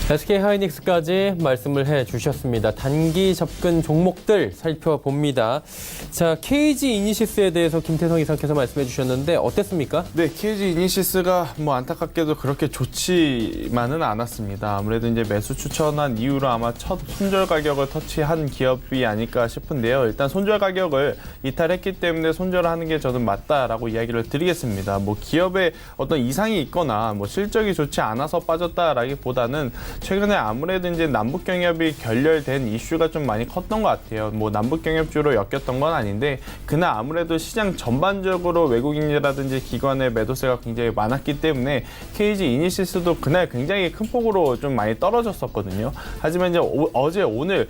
SK하이닉스까지 말씀을 해주셨습니다. 단기 접근 종목들 살펴봅니다. 자, KG 이니시스에 대해서 김태성 이사께서 말씀해 주셨는데 어땠습니까? 네, KG 이니시스가 뭐 안타깝게도 그렇게 좋지만은 않았습니다. 아무래도 이제 매수 추천한 이후로 아마 첫 손절 가격을 터치한 기업이 아닐까 싶은데요. 일단 손절 가격을 이탈했기 때문에 손절하는 게 저는 맞다라고 이야기를 드리겠습니다. 뭐 기업에 어떤 이상이 있거나 뭐 실적이 좋지 않아서 빠졌다라기보다는 최근에 아무래도 이제 남북 경협이 결렬된 이슈가 좀 많이 컸던 것 같아요. 뭐 남북 경협주로 엮였던 건 아닌데 그날 아무래도 시장 전반적으로 외국인이라든지 기관의 매도세가 굉장히 많았기 때문에 KG 이니시스도 그날 굉장히 큰 폭으로 좀 많이 떨어졌었거든요. 하지만 이제 어제 오늘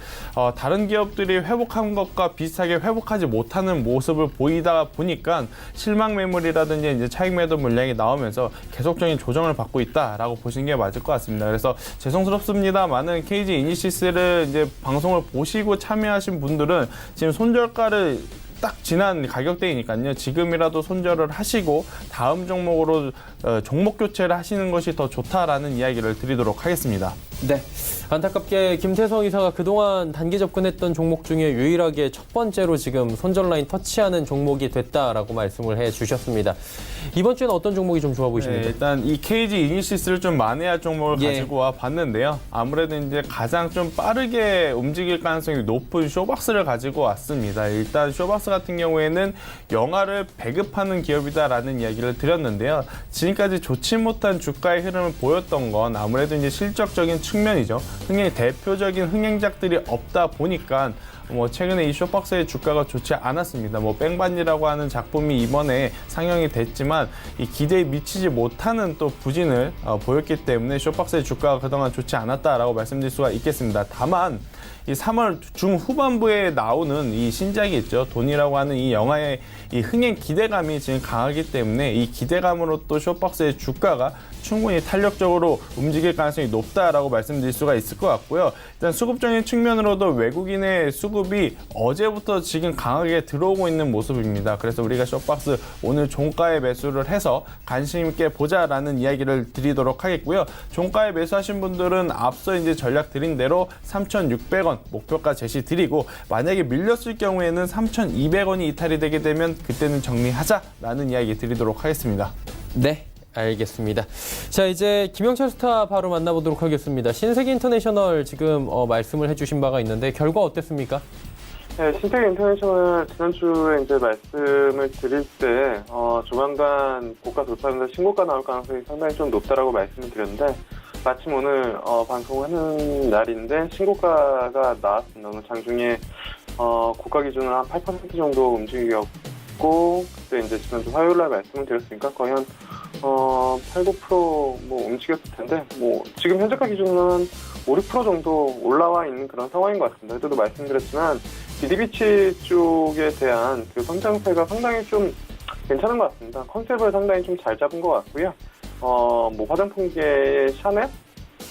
다른 기업들이 회복한 것과 비슷하게 회복하지 못하는 모습을 보이다 보니까 실망 매물이라든지 이제 차익 매도 물량이 나오면서 계속적인 조정을 받고 있다라고 보시는 게 맞을 것 같습니다. 그래서 죄송스럽습니다만은 KG 이니시스를 이제 방송을 보시고 참여하신 분들은 지금 손절가를 딱 지난 가격대이니까요. 지금이라도 손절을 하시고 다음 종목으로 종목 교체를 하시는 것이 더 좋다라는 이야기를 드리도록 하겠습니다. 네. 안타깝게 김태성 이사가 그동안 단기 접근했던 종목 중에 유일하게 첫 번째로 지금 손절 라인 터치하는 종목이 됐다라고 말씀을 해주셨습니다. 이번 주에는 어떤 종목이 좀 좋아 보이십니까? 네, 일단 이 KG 이니시스를 좀 만회할 종목을 예. 가지고 와 봤는데요. 아무래도 이제 가장 좀 빠르게 움직일 가능성이 높은 쇼박스를 가지고 왔습니다. 일단 쇼박스 같은 경우에는 영화를 배급하는 기업이다라는 이야기를 드렸는데요. 지금까지 좋지 못한 주가의 흐름을 보였던 건 아무래도 이제 실적적인 측면이죠. 대표적인 흥행작들이 없다 보니까 뭐 최근에 이 쇼박스의 주가가 좋지 않았습니다. 뭐 뺑반지라고 하는 작품이 이번에 상영이 됐지만 이 기대에 미치지 못하는 또 부진을 보였기 때문에 쇼박스의 주가가 그동안 좋지 않았다라고 말씀드릴 수가 있겠습니다. 다만 이 3월 중후반부에 나오는 이 신작이 있죠. 돈이라고 하는 이 영화의 이 흥행 기대감이 지금 강하기 때문에 이 기대감으로 또 쇼박스의 주가가 충분히 탄력적으로 움직일 가능성이 높다라고 말씀드릴 수가 있을 것 같고요. 일단 수급적인 측면으로도 외국인의 수급이 어제부터 지금 강하게 들어오고 있는 모습입니다. 그래서 우리가 쇼박스 오늘 종가에 매수를 해서 관심 있게 보자라는 이야기를 드리도록 하겠고요. 종가에 매수하신 분들은 앞서 이제 전략 드린 대로 3,600원 목표가 제시 드리고 만약에 밀렸을 경우에는 3,200원이 이탈이 되게 되면 그때는 정리하자라는 이야기 드리도록 하겠습니다. 네. 알겠습니다. 자, 이제 김영철 스타 바로 만나보도록 하겠습니다. 신세계 인터내셔널 지금 말씀을 해주신 바가 있는데 결과 어땠습니까? 네, 신세계 인터내셔널 지난주에 이제 말씀을 드릴 때 조만간 고가 돌파하면서 신고가 나올 가능성이 상당히 좀 높다라고 말씀을 드렸는데 마침 오늘 방송하는 날인데 신고가가 나왔습니다. 오늘 장중에 고가 기준으로 한 8% 정도 움직였고 그때 이제 지난주 화요일 날 말씀을 드렸으니까 거의 한 8, 9% 뭐 움직였을 텐데 뭐 지금 현재가 기준으로는 5, 6% 정도 올라와 있는 그런 상황인 것 같습니다. 그때도 말씀드렸지만 BDB치 쪽에 대한 그 성장세가 상당히 좀 괜찮은 것 같습니다. 컨셉을 상당히 좀 잘 잡은 것 같고요. 뭐 화장품계의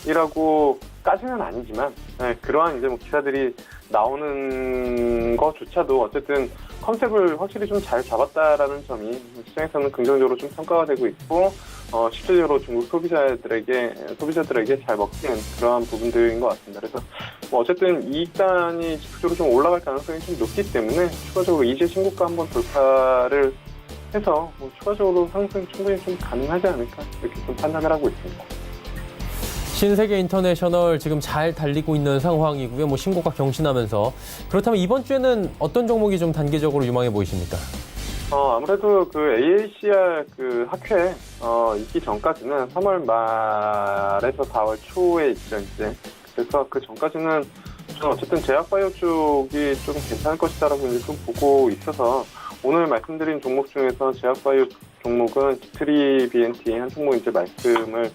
샤넬이라고까지는 아니지만 그러한 이제 뭐 기사들이 나오는 것조차도 어쨌든 컨셉을 확실히 좀 잘 잡았다라는 점이 시장에서는 긍정적으로 좀 평가가 되고 있고 실질적으로 중국 소비자들에게 잘 먹히는 그러한 부분들인 것 같습니다. 그래서 뭐 어쨌든 이익단이 지속적으로 좀 올라갈 가능성이 좀 높기 때문에 추가적으로 이제 신고가 한번 돌파를 해서 뭐 추가적으로 상승 충분히 좀 가능하지 않을까 이렇게 좀 판단을 하고 있습니다. 신세계 인터내셔널 지금 잘 달리고 있는 상황이고요. 뭐 신고가 경신하면서 그렇다면 이번 주에는 어떤 종목이 좀 단기적으로 유망해 보이십니까? 아무래도 그 AACR 그 학회 있기 전까지는 3월 말에서 4월 초에 있죠 이제. 그래서 그 전까지는 어쨌든 제약바이오 쪽이 좀 괜찮을 것이다라고 이제 좀 보고 있어서 오늘 말씀드린 종목 중에서 제약바이오 종목은 G3BNT 한 종목 이제 말씀을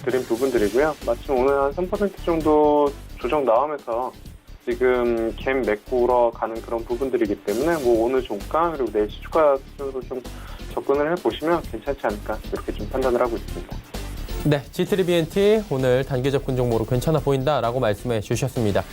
드린 부분들이고요. 마침 오늘 한 3% 정도 조정 나오면서 지금 갭 메꾸러 가는 그런 부분들이기 때문에 뭐 오늘 종가 그리고 내일 시주가 순으로 좀 접근을 해보시면 괜찮지 않을까 이렇게 좀 판단을 하고 있습니다. 네, G3BNT 오늘 단기 접근 종목으로 괜찮아 보인다라고 말씀해 주셨습니다.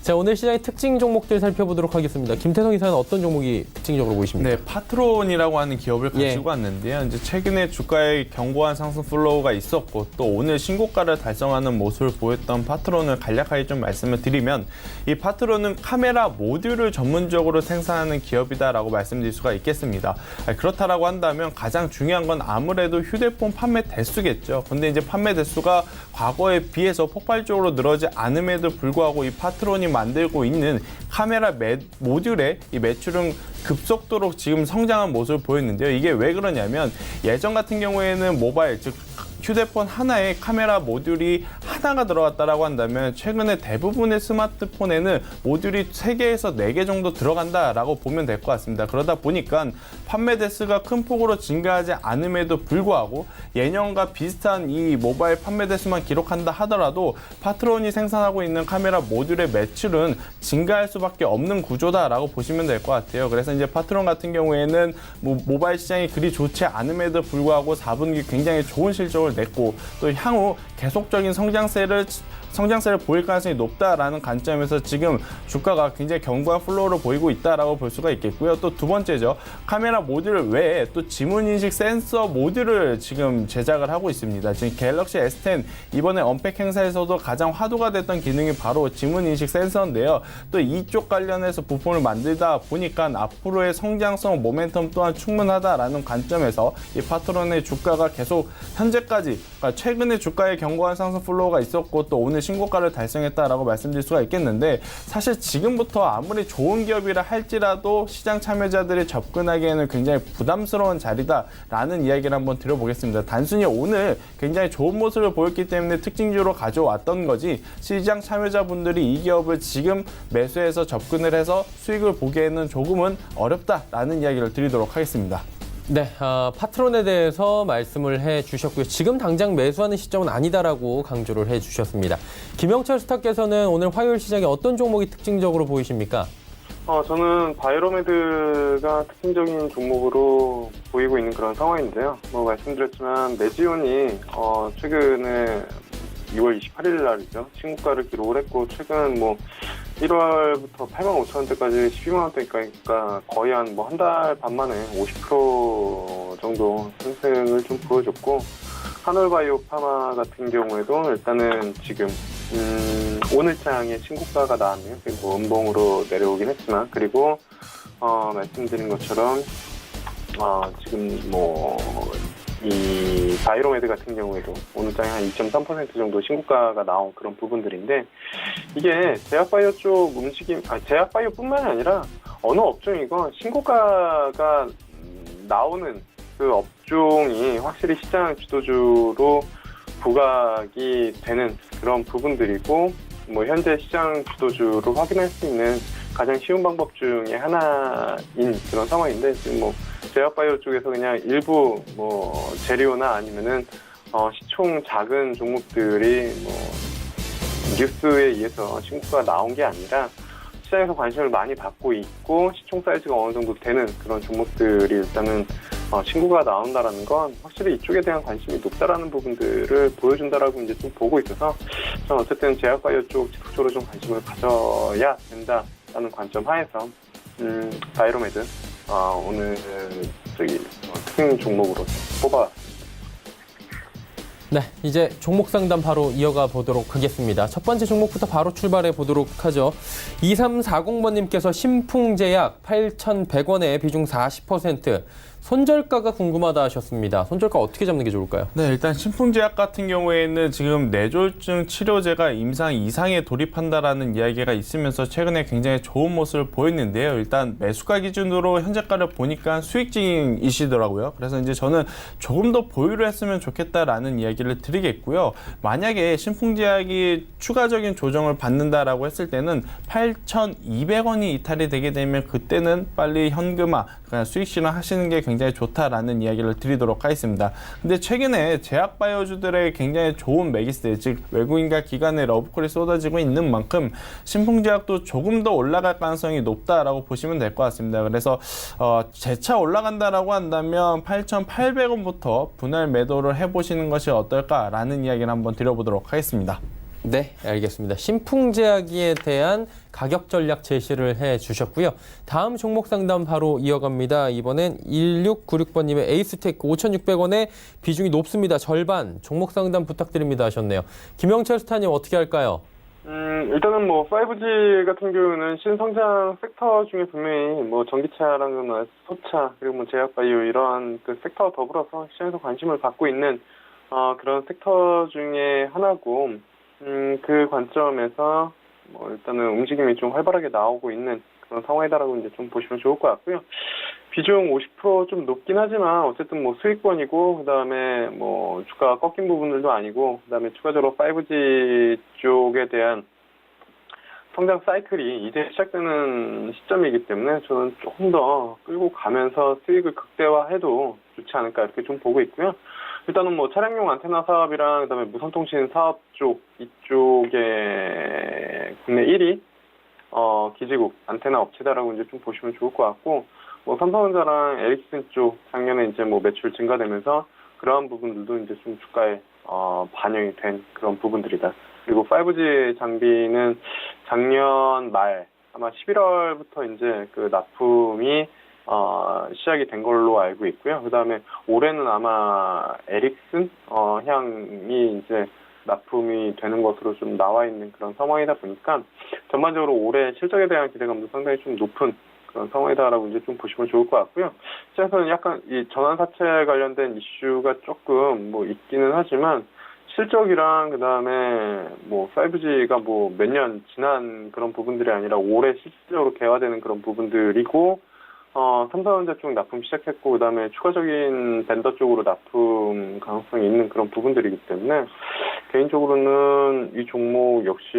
자, 오늘 시장의 특징 종목들 살펴보도록 하겠습니다. 김태성 이사는 어떤 종목이 특징적으로 보이십니까? 네, 파트론이라고 하는 기업을 가지고 예. 왔는데요. 이제 최근에 주가에 견고한 상승 플로우가 있었고 또 오늘 신고가를 달성하는 모습을 보였던 파트론을 간략하게 좀 말씀을 드리면 이 파트론은 카메라 모듈을 전문적으로 생산하는 기업이다라고 말씀드릴 수가 있겠습니다. 그렇다라고 한다면 가장 중요한 건 아무래도 휴대폰 판매 대수겠죠. 근데 이제 판매 대수가 과거에 비해서 폭발적으로 늘어지 않음에도 불구하고 이 파트론이 만들고 있는 카메라 모듈의 이 매출은 급속도로 지금 성장한 모습을 보였는데요. 이게 왜 그러냐면 예전 같은 경우에는 모바일, 즉 휴대폰 하나에 카메라 모듈이 하나가 들어갔다라고 한다면 최근에 대부분의 스마트폰에는 모듈이 3개에서 4개 정도 들어간다라고 보면 될 것 같습니다. 그러다 보니까 판매 대수가 큰 폭으로 증가하지 않음에도 불구하고 예년과 비슷한 이 모바일 판매 대수만 기록한다 하더라도 파트론이 생산하고 있는 카메라 모듈의 매출은 증가할 수밖에 없는 구조다라고 보시면 될 것 같아요. 그래서 이제 파트론 같은 경우에는 모바일 시장이 그리 좋지 않음에도 불구하고 4분기 굉장히 좋은 실적을 냈고 또 향후 계속적인 성장세를 보일 가능성이 높다라는 관점에서 지금 주가가 굉장히 견고한 플로우를 보이고 있다라고 볼 수가 있겠고요. 또 두 번째죠. 카메라 모듈 외에 또 지문인식 센서 모듈을 지금 제작을 하고 있습니다. 지금 갤럭시 S10 이번에 언팩 행사에서도 가장 화두가 됐던 기능이 바로 지문인식 센서인데요. 또 이쪽 관련해서 부품을 만들다 보니까 앞으로의 성장성 모멘텀 또한 충분하다라는 관점에서 이 파트론의 주가가 계속 현재까지 그러니까 최근에 주가에 견고한 상승 플로우가 있었고 또 오늘 신고가를 달성했다라고 말씀드릴 수가 있겠는데 사실 지금부터 아무리 좋은 기업이라 할지라도 시장 참여자들이 접근하기에는 굉장히 부담스러운 자리다라는 이야기를 한번 드려보겠습니다. 단순히 오늘 굉장히 좋은 모습을 보였기 때문에 특징주로 가져왔던 거지 시장 참여자분들이 이 기업을 지금 매수해서 접근을 해서 수익을 보기에는 조금은 어렵다라는 이야기를 드리도록 하겠습니다. 네, 파트론에 대해서 말씀을 해주셨고요. 지금 당장 매수하는 시점은 아니다라고 강조를 해주셨습니다. 김영철 스타께서는 오늘 화요일 시장에 어떤 종목이 특징적으로 보이십니까? 저는 바이로메드가 특징적인 종목으로 보이고 있는 그런 상황인데요. 말씀드렸지만 메지온이 최근에 2월 28일 날이죠. 신고가를 기록을 했고 최근 1월부터 85,000원대까지 12만원대니까 거의 한 달 반 만에 50% 정도 상승을 좀 보여줬고 한올바이오 파마 같은 경우에도 일단은 지금 오늘장에 신고가가 나왔네요. 그리고 음봉으로 내려오긴 했지만 그리고 말씀드린 것처럼 지금 이 바이로메드 같은 경우에도 오늘장에 한 2.3% 정도 신고가가 나온 그런 부분들인데 이게 제약바이오 쪽 움직임, 제약바이오뿐만이 아니라 어느 업종이건 신고가가 나오는 그 업종이 확실히 시장 주도주로 부각이 되는 그런 부분들이고 현재 시장 주도주로 확인할 수 있는 가장 쉬운 방법 중에 하나인 그런 상황인데 지금 제약바이오 쪽에서 그냥 일부 재료나 아니면은 시총 작은 종목들이 뉴스에 의해서 신고가 나온 게 아니라 시장에서 관심을 많이 받고 있고 시총 사이즈가 어느 정도 되는 그런 종목들이 일단은 신고가 나온다라는 건 확실히 이쪽에 대한 관심이 높다라는 부분들을 보여준다라고 이제 좀 보고 있어서 저는 어쨌든 제약바이오 쪽 지속적으로 좀 관심을 가져야 된다라는 관점 하에서 바이로메드 오늘 특징 종목으로 뽑아왔습니다. 네, 이제 종목 상담 바로 이어가 보도록 하겠습니다. 첫 번째 종목부터 바로 출발해 보도록 하죠. 2340번님께서 신풍제약 8,100원에 비중 40%, 손절가가 궁금하다 하셨습니다. 손절가 어떻게 잡는 게 좋을까요? 네, 일단 신풍제약 같은 경우에는 지금 뇌졸중 치료제가 임상 2상에 돌입한다라는 이야기가 있으면서 최근에 굉장히 좋은 모습을 보였는데요. 일단 매수가 기준으로 현재가를 보니까 수익증이시더라고요. 그래서 이제 저는 조금 더 보유를 했으면 좋겠다라는 이야기를 드리겠고요. 만약에 신풍제약이 추가적인 조정을 받는다라고 했을 때는 8,200원이 이탈이 되게 되면 그때는 빨리 현금화, 그냥 수익 실현하시는 게 굉장히 좋다라는 이야기를 드리도록 하겠습니다. 근데 최근에 제약바이오주들의 굉장히 좋은 매기스, 즉 외국인과 기관의 러브콜이 쏟아지고 있는 만큼 신풍제약도 조금 더 올라갈 가능성이 높다라고 보시면 될 것 같습니다. 그래서 재차 올라간다라고 한다면 8,800원부터 분할 매도를 해보시는 것이 어떨까라는 이야기를 한번 드려보도록 하겠습니다. 네, 알겠습니다. 신풍제약에 대한 가격 전략 제시를 해주셨고요. 다음 종목 상담 바로 이어갑니다. 이번엔 1696번님의 에이스테크 5,600원에 비중이 높습니다. 절반 종목 상담 부탁드립니다 하셨네요. 김영철 스타님 어떻게 할까요? 일단은 뭐 5G 같은 경우는 신성장 섹터 중에 분명히 뭐 전기차랑 뭐 소차 그리고 뭐 제약바이오 이러한 그 섹터와 더불어서 시장에서 관심을 받고 있는 그런 섹터 중에 하나고 그 관점에서 뭐 일단은 움직임이 좀 활발하게 나오고 있는 그런 상황이다라고 이제 좀 보시면 좋을 것 같고요. 비중 50% 좀 높긴 하지만 어쨌든 뭐 수익권이고 그다음에 뭐 주가가 꺾인 부분들도 아니고 그다음에 추가적으로 5G 쪽에 대한 성장 사이클이 이제 시작되는 시점이기 때문에 저는 조금 더 끌고 가면서 수익을 극대화해도 좋지 않을까 이렇게 좀 보고 있고요. 일단은 뭐 차량용 안테나 사업이랑 그다음에 무선통신 사업 쪽 이쪽에 국내 1위 기지국 안테나 업체다라고 이제 좀 보시면 좋을 것 같고 뭐 삼성전자랑 에릭슨 쪽 작년에 이제 뭐 매출 증가되면서 그러한 부분들도 이제 좀 주가에 반영이 된 그런 부분들이다. 그리고 5G 장비는 작년 말 아마 11월부터 이제 그 납품이 시작이 된 걸로 알고 있고요. 그 다음에 올해는 아마 에릭슨 향이 이제 납품이 되는 것으로 좀 나와 있는 그런 상황이다 보니까 전반적으로 올해 실적에 대한 기대감도 상당히 좀 높은 그런 상황이다라고 이제 좀 보시면 좋을 것 같고요. 시장에서는 약간 이 전환사채 관련된 이슈가 조금 뭐 있기는 하지만 실적이랑 그 다음에 뭐 5G가 뭐 몇 년 지난 그런 부분들이 아니라 올해 실질적으로 개화되는 그런 부분들이고 삼성전자 쪽 납품 시작했고 그다음에 추가적인 벤더 쪽으로 납품 가능성이 있는 그런 부분들이기 때문에 개인적으로는 이 종목 역시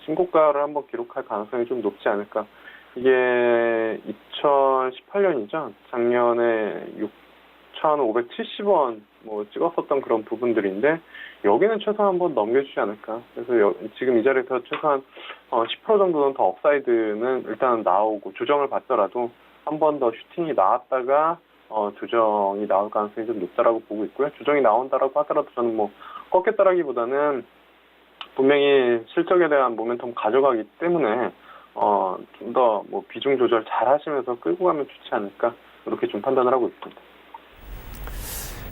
신고가를 한번 기록할 가능성이 좀 높지 않을까. 이게 2018년이죠. 작년에 6,570원 뭐 찍었었던 그런 부분들인데 여기는 최소한 한번 넘겨주지 않을까. 그래서 지금 이 자리에서 최소한 10% 정도는 더 업사이드는 일단 나오고 조정을 받더라도 한 번 더 슈팅이 나왔다가 조정이 나올 가능성이 좀 높다라고 보고 있고요. 조정이 나온다라고 하더라도 저는 뭐 꺾였다라기보다는 분명히 실적에 대한 모멘텀 가져가기 때문에 좀 더 뭐 비중 조절 잘 하시면서 끌고 가면 좋지 않을까 이렇게 좀 판단을 하고 있습니다.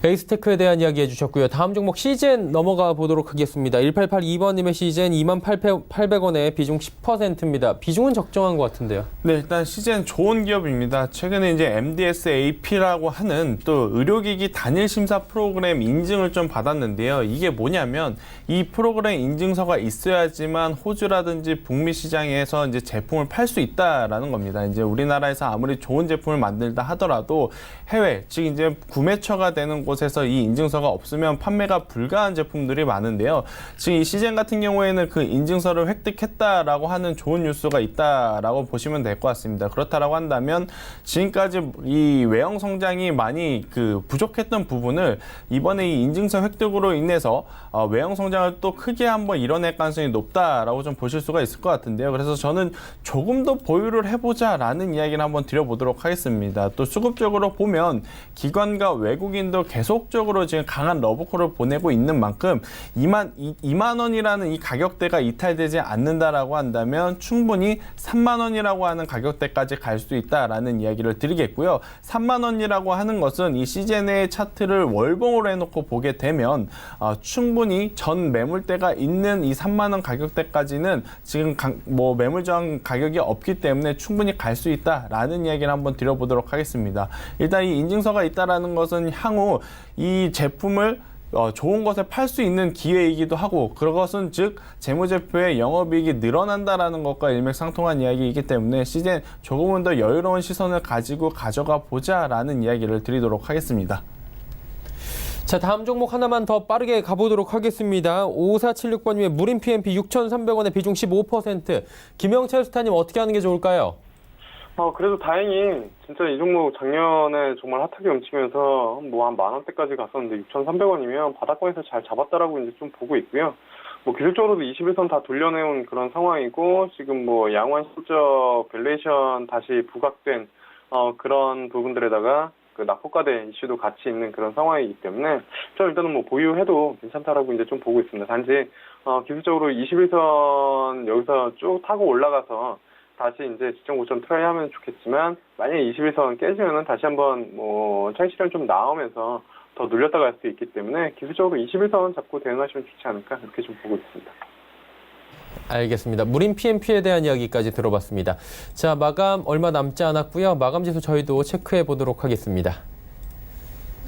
에이스테크에 대한 이야기 해주셨고요. 다음 종목 시젠 넘어가 보도록 하겠습니다. 1882번님의 시젠 28,800원에 비중 10%입니다. 비중은 적정한 것 같은데요. 네, 일단 시젠 좋은 기업입니다. 최근에 이제 MDS-AP라고 하는 또 의료기기 단일 심사 프로그램 인증을 좀 받았는데요. 이게 뭐냐면 이 프로그램 인증서가 있어야지만 호주라든지 북미 시장에서 이제 제품을 팔 수 있다라는 겁니다. 이제 우리나라에서 아무리 좋은 제품을 만들다 하더라도 해외, 즉 이제 구매처가 되는 곳에서 이 인증서가 없으면 판매가 불가한 제품들이 많은데요. 지금 이 시젠 같은 경우에는 그 인증서를 획득했다라고 하는 좋은 뉴스가 있다라고 보시면 될 것 같습니다. 그렇다라고 한다면 지금까지 이 외형 성장이 많이 부족했던 부분을 이번에 이 인증서 획득으로 인해서 외형 성장을 또 크게 한번 이뤄낼 가능성이 높다라고 좀 보실 수가 있을 것 같은데요. 그래서 저는 조금 더 보유를 해보자라는 이야기를 한번 드려보도록 하겠습니다. 또 수급적으로 보면 기관과 외국인도 계속적으로 지금 강한 러브콜을 보내고 있는 만큼 2만 원이라는 이 가격대가 이탈되지 않는다라고 한다면 충분히 3만 원이라고 하는 가격대까지 갈 수 있다라는 이야기를 드리겠고요. 3만 원이라고 하는 것은 이 CGN의 차트를 월봉으로 해놓고 보게 되면 충분히 전 매물대가 있는 이 3만 원 가격대까지는 지금 매물 저항 가격이 없기 때문에 충분히 갈 수 있다라는 이야기를 한번 드려보도록 하겠습니다. 일단 이 인증서가 있다라는 것은 향후 이 제품을 좋은 것에 팔 수 있는 기회이기도 하고 그것은 즉 재무제표의 영업이익이 늘어난다라는 것과 일맥상통한 이야기이기 때문에 시즌 조금은 더 여유로운 시선을 가지고 가져가 보자라는 이야기를 드리도록 하겠습니다. 자, 다음 종목 하나만 더 빠르게 가보도록 하겠습니다. 5476번님의 무림 PMP 6,300원에 비중 15%. 김영철 스타님 어떻게 하는 게 좋을까요? 그래도 다행히 진짜 이 종목 작년에 정말 핫하게 움직이면서 뭐 한 10,000원대까지 갔었는데 6,300원이면 바닥권에서 잘 잡았다라고 이제 좀 보고 있고요. 뭐 기술적으로도 21선 다 돌려내온 그런 상황이고 지금 뭐 양호한 실적 밸류에이션 다시 부각된 그런 부분들에다가 그 낙폭과대 이슈도 같이 있는 그런 상황이기 때문에 좀 일단은 뭐 보유해도 괜찮다라고 이제 좀 보고 있습니다. 단지 기술적으로 21선 여기서 쭉 타고 올라가서 다시 이제 지정 고점 트라이 하면 좋겠지만 만약에 21선 깨지면은 다시 한번 뭐 차익 실현 좀 나오면서 더 눌렸다 갈 수도 있기 때문에 기술적으로 21선 잡고 대응하시면 좋지 않을까 이렇게 좀 보고 있습니다. 알겠습니다. 무림 PMP에 대한 이야기까지 들어봤습니다. 자, 마감 얼마 남지 않았고요. 마감 지수 저희도 체크해 보도록 하겠습니다.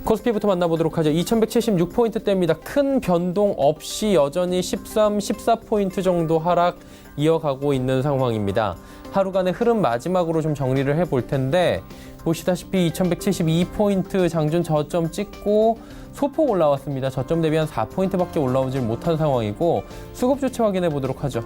코스피부터 만나보도록 하죠. 2176포인트대입니다. 큰 변동 없이 여전히 13, 14포인트 정도 하락 이어가고 있는 상황입니다. 하루간의 흐름 마지막으로 좀 정리를 해볼 텐데 보시다시피 2172포인트 장중 저점 찍고 소폭 올라왔습니다. 저점 대비 한 4포인트밖에 올라오질 못한 상황이고 수급 주체 확인해 보도록 하죠.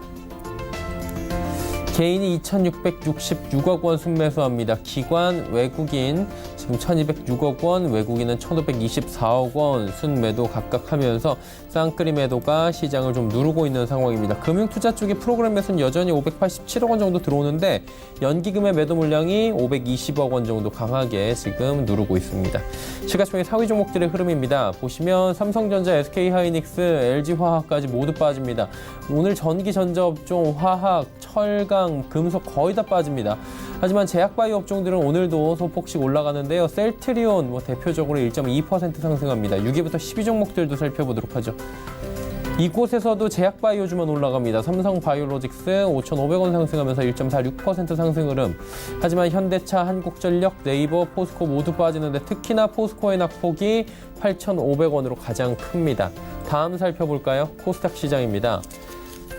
개인이 2,666억 원 순매수합니다. 기관, 외국인 지금 1,206억 원, 외국인은 1,524억 원 순매도 각각 하면서 쌍끌이 매도가 시장을 좀 누르고 있는 상황입니다. 금융투자 쪽의 프로그램 매수는 여전히 587억 원 정도 들어오는데 연기금의 매도 물량이 520억 원 정도 강하게 지금 누르고 있습니다. 시가총액 상위 종목들의 흐름입니다. 보시면 삼성전자, SK하이닉스, LG화학까지 모두 빠집니다. 오늘 전기, 전자업종, 화학, 철강, 금속 거의 다 빠집니다. 하지만 제약바이오 업종들은 오늘도 소폭씩 올라가는데요. 셀트리온 대표적으로 1.2% 상승합니다. 6위부터 12종목들도 살펴보도록 하죠. 이곳에서도 제약바이오주만 올라갑니다. 삼성바이오로직스 5,500원 상승하면서 1.46% 상승 흐름. 하지만 현대차, 한국전력, 네이버, 포스코 모두 빠지는데 특히나 포스코의 낙폭이 8,500원으로 가장 큽니다. 다음 살펴볼까요? 코스닥 시장입니다.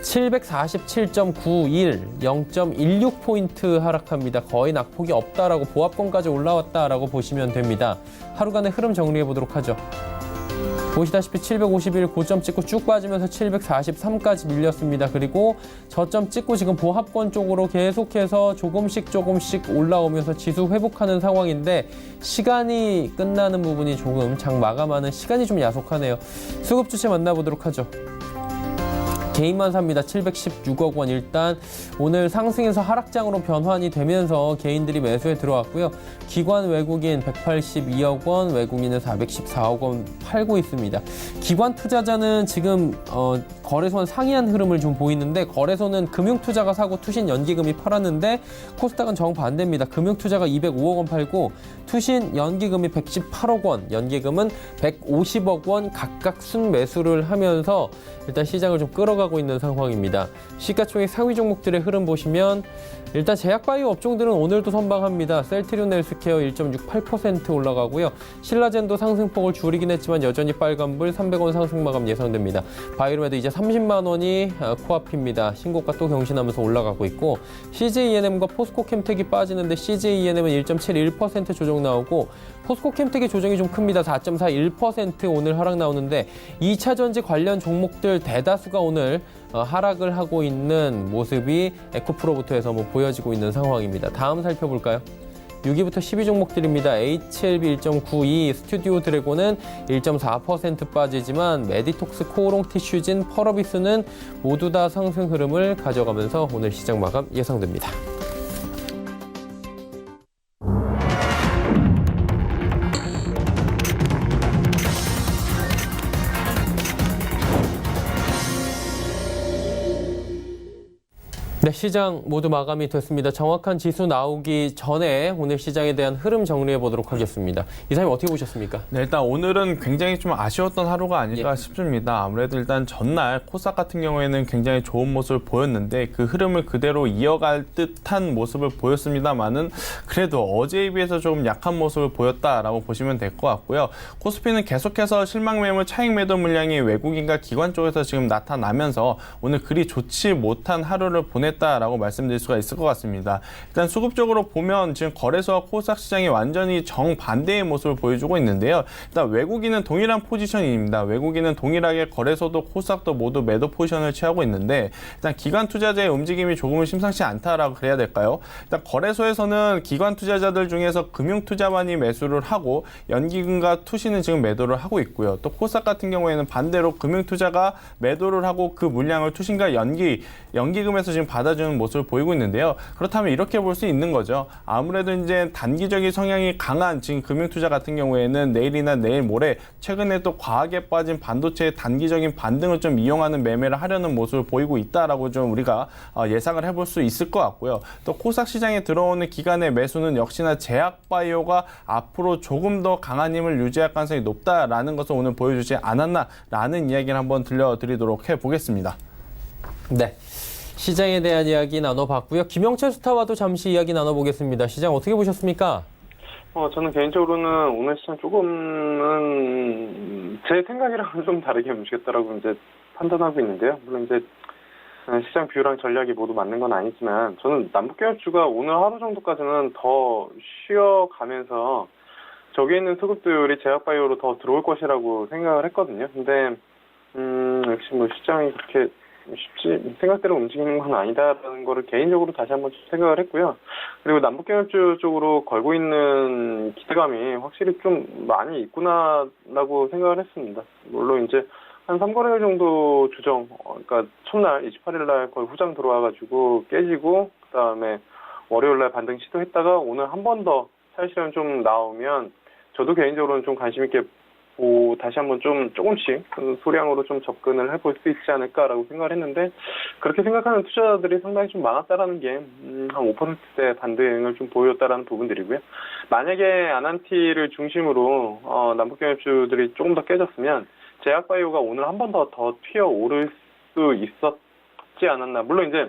747.91, 0.16포인트 하락합니다. 거의 낙폭이 없다라고 보합권까지 올라왔다라고 보시면 됩니다. 하루간의 흐름 정리해 보도록 하죠. 보시다시피 751 고점 찍고 쭉 빠지면서 743까지 밀렸습니다. 그리고 저점 찍고 지금 보합권 쪽으로 계속해서 조금씩 올라오면서 지수 회복하는 상황인데 시간이 끝나는 부분이 조금 장 마감하는 시간이 좀 야속하네요. 수급 주체 만나보도록 하죠. 개인만 삽니다. 716억 원. 일단 오늘 상승에서 하락장으로 변환이 되면서 개인들이 매수에 들어왔고요. 기관 외국인 182억 원, 외국인은 414억 원 팔고 있습니다. 기관 투자자는 지금 거래소는 상이한 흐름을 좀 보이는데 거래소는 금융투자가 사고 투신 연기금이 팔았는데 코스닥은 정반대입니다. 금융투자가 205억 원 팔고 투신 연기금이 118억 원, 연기금은 150억 원 각각 순매수를 하면서 일단 시장을 좀 끌어가고 있는 상황입니다. 시가총액 상위 종목들의 흐름 보시면 일단 제약바이오 업종들은 오늘도 선방합니다. 셀트리온 헬스케어 1.68% 올라가고요. 신라젠도 상승폭을 줄이긴 했지만 여전히 빨간불 300원 상승 마감 예상됩니다. 바이오메드 이제 30만 원이 코앞입니다. 신고가 또 경신하면서 올라가고 있고 CJENM과 포스코캠텍이 빠지는데 CJENM은 1.71% 조정 나오고 포스코캠텍의 조정이 좀 큽니다. 4.41% 오늘 하락 나오는데 2차전지 관련 종목들 대다수가 오늘 하락을 하고 있는 모습이 에코프로부터 해서 보여지고 있는 상황입니다. 다음 살펴볼까요? 6위부터 12종목들입니다. HLB 1.92, 스튜디오 드래곤은 1.4% 빠지지만 메디톡스, 코오롱 티슈진, 펄어비스는 모두 다 상승 흐름을 가져가면서 오늘 시장 마감 예상됩니다. 네, 시장 모두 마감이 됐습니다. 정확한 지수 나오기 전에 오늘 시장에 대한 흐름 정리해 보도록 하겠습니다. 이사님 어떻게 보셨습니까? 네, 일단 오늘은 굉장히 좀 아쉬웠던 하루가 아닐까 싶습니다. 아무래도 일단 전날 코스닥 같은 경우에는 굉장히 좋은 모습을 보였는데 그 흐름을 그대로 이어갈 듯한 모습을 보였습니다만은 그래도 어제에 비해서 조금 약한 모습을 보였다라고 보시면 될 것 같고요. 코스피는 계속해서 실망 매물, 차익 매도 물량이 외국인과 기관 쪽에서 지금 나타나면서 오늘 그리 좋지 못한 하루를 보냈다라고 말씀드릴 수가 있을 것 같습니다. 일단 수급적으로 보면 지금 거래소와 코스닥 시장이 완전히 정반대의 모습을 보여주고 있는데요. 일단 외국인은 동일한 포지션입니다. 외국인은 동일하게 거래소도 코스닥도 모두 매도 포지션을 취하고 있는데 일단 기관 투자자의 움직임이 조금은 심상치 않다라고 그래야 될까요? 일단 거래소에서는 기관 투자자들 중에서 금융투자만이 매수를 하고 연기금과 투시는 지금 매도를 하고 있고요. 또 코스닥 같은 경우에는 반대로 금융투자가 매도를 하고 그 물량을 투신과 연기금에서 지금 받아주는 모습을 보이고 있는데요. 그렇다면 이렇게 볼 수 있는 거죠. 아무래도 이제 단기적인 성향이 강한 지금 금융투자 같은 경우에는 내일이나 내일 모레 최근에 또 과하게 빠진 반도체의 단기적인 반등을 좀 이용하는 매매를 하려는 모습을 보이고 있다라고 좀 우리가 예상을 해볼 수 있을 것 같고요. 또 코스닥 시장에 들어오는 기간의 매수는 역시나 제약바이오가 앞으로 조금 더 강한 힘을 유지할 가능성이 높다라는 것을 오늘 보여주지 않았나라는 이야기를 한번 들려드리도록 해보겠습니다. 네. 시장에 대한 이야기 나눠봤고요. 김영철 스타와도 잠시 이야기 나눠보겠습니다. 시장 어떻게 보셨습니까? 저는 개인적으로는 오늘 시장 조금은 제 생각이랑은 좀 다르게 움직였다라고 이제 판단하고 있는데요. 물론 이제 시장 뷰랑 전략이 모두 맞는 건 아니지만 저는 남북경협주가 오늘 하루 정도까지는 더 쉬어가면서 저기에 있는 수급들이 제약바이오로 더 들어올 것이라고 생각을 했거든요. 근데 역시 뭐 시장이 그렇게 쉽지 생각대로 움직이는 건 아니다라는 거를 개인적으로 다시 한번 생각을 했고요. 그리고 남북경협주 쪽으로 걸고 있는 기대감이 확실히 좀 많이 있구나라고 생각을 했습니다. 물론 이제 한 3거래일 정도 조정, 그러니까 첫날 28일 날 거의 후장 들어와가지고 깨지고 그다음에 월요일 날 반등 시도했다가 오늘 한 번 더 사실은 좀 나오면 저도 개인적으로는 좀 관심 있게 다시 한번 조금씩 소량으로 좀 접근을 해볼 수 있지 않을까라고 생각을 했는데 그렇게 생각하는 투자자들이 상당히 좀 많았다라는 게 한 5%대 반등을 좀 보였다라는 부분들이고요. 만약에 아난티를 중심으로 남북경협주들이 조금 더 깨졌으면 제약바이오가 오늘 한 번 더 튀어오를 수 있었지 않았나. 물론 이제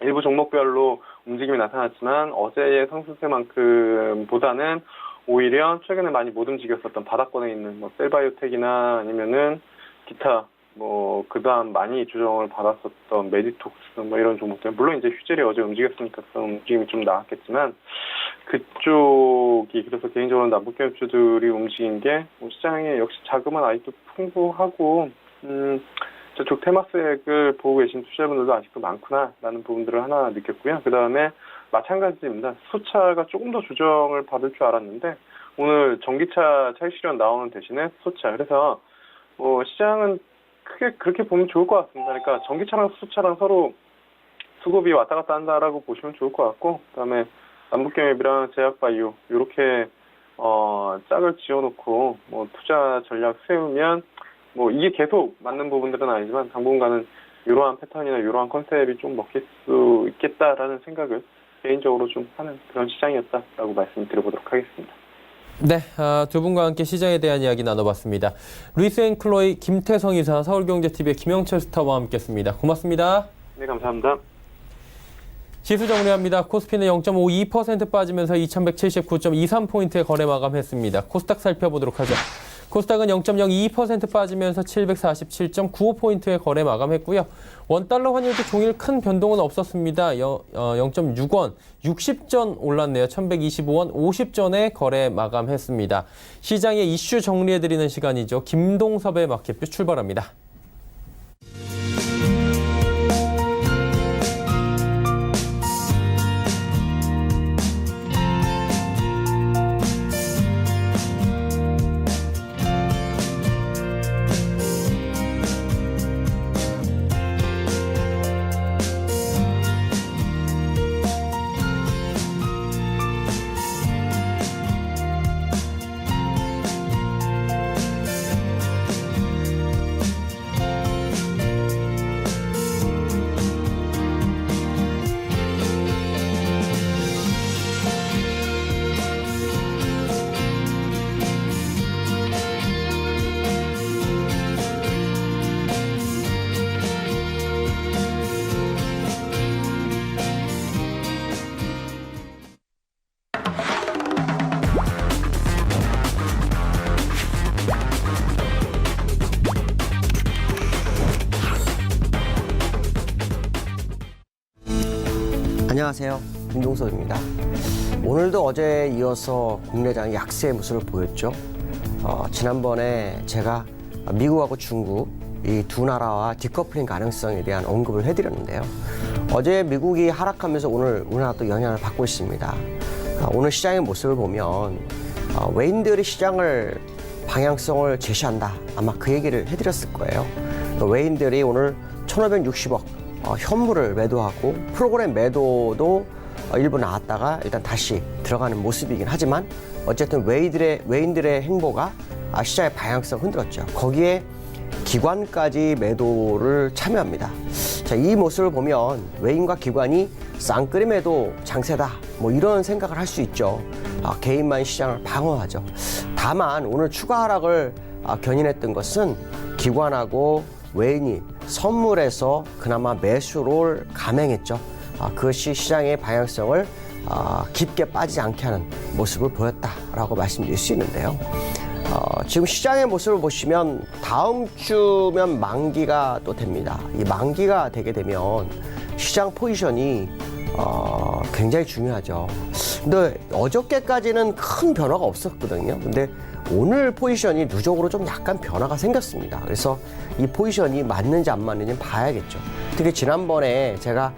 일부 종목별로 움직임이 나타났지만 어제의 상승세만큼보다는 오히려 최근에 많이 못 움직였었던 바닥권에 있는 뭐 셀바이오텍이나 아니면은 기타 뭐 그다음 많이 조정을 받았었던 메디톡스 뭐 이런 종목들 물론 이제 휴젤이 어제 움직였으니까 그 움직임이 좀 나왔겠지만 그쪽이 그래서 개인적으로 남북경협주들이 움직인 게 시장에 역시 자금은 아직도 풍부하고 저쪽 테마스액을 보고 계신 투자자분들도 아직도 많구나라는 부분들을 하나 느꼈고요. 그 다음에 마찬가지입니다. 수차가 조금 더 조정을 받을 줄 알았는데 오늘 전기차 차익 실현 나오는 대신에 수차. 그래서 시장은 크게 그렇게 보면 좋을 것 같습니다. 그러니까 전기차랑 수차랑 서로 수급이 왔다 갔다 한다라고 보시면 좋을 것 같고 그다음에 남북경협이랑 제약바이오 이렇게 짝을 지어놓고 뭐 투자 전략 세우면 뭐 이게 계속 맞는 부분들은 아니지만 당분간은 이러한 패턴이나 이러한 컨셉이 좀 먹힐 수 있겠다라는 생각을 개인적으로 좀 하는 그런 시장이었다라고 말씀드려보도록 하겠습니다. 네, 두 분과 함께 시장에 대한 이야기 나눠봤습니다. 루이스 앤 클로이 김태성 이사, 서울경제TV의 김영철 스타와 함께했습니다. 고맙습니다. 네, 감사합니다. 지수 정리합니다. 코스피는 0.52% 빠지면서 2179.23포인트에 거래 마감했습니다. 코스닥 살펴보도록 하죠. 코스닥은 0.02% 빠지면서 747.95포인트에 거래 마감했고요. 원달러 환율도 종일 큰 변동은 없었습니다. 0.6원 60전 올랐네요. 1125원 50전에 거래 마감했습니다. 시장의 이슈 정리해드리는 시간이죠. 김동섭의 마켓뷰 출발합니다. 안녕하세요. 김동석입니다. 오늘도 어제에 이어서 국내장이 약세의 모습을 보였죠. 지난번에 제가 미국하고 중국 이 두 나라와 디커플링 가능성에 대한 언급을 해드렸는데요. 어제 미국이 하락하면서 오늘 우리나라도 영향을 받고 있습니다. 오늘 시장의 모습을 보면 외인들이 시장을 방향성을 제시한다. 아마 그 얘기를 해드렸을 거예요. 외인들이 오늘 1,560억 현물을 매도하고 프로그램 매도도 일부 나왔다가 일단 다시 들어가는 모습이긴 하지만 어쨌든 외인들의 행보가 시장의 방향성을 흔들었죠. 거기에 기관까지 매도를 참여합니다. 자, 이 모습을 보면 외인과 기관이 쌍끌이 매도 장세다 뭐 이런 생각을 할 수 있죠. 개인만 시장을 방어하죠. 다만 오늘 추가 하락을 견인했던 것은 기관하고 외인이 선물에서 그나마 매수를 감행했죠. 그것이 시장의 방향성을 깊게 빠지지 않게 하는 모습을 보였다라고 말씀드릴 수 있는데요. 지금 시장의 모습을 보시면 다음 주면 만기가 또 됩니다. 이 만기가 되게 되면 시장 포지션이 굉장히 중요하죠. 근데 어저께까지는 큰 변화가 없었거든요. 근데 오늘 포지션이 누적으로 좀 약간 변화가 생겼습니다. 그래서 이 포지션이 맞는지 안 맞는지 봐야겠죠. 특히 지난번에 제가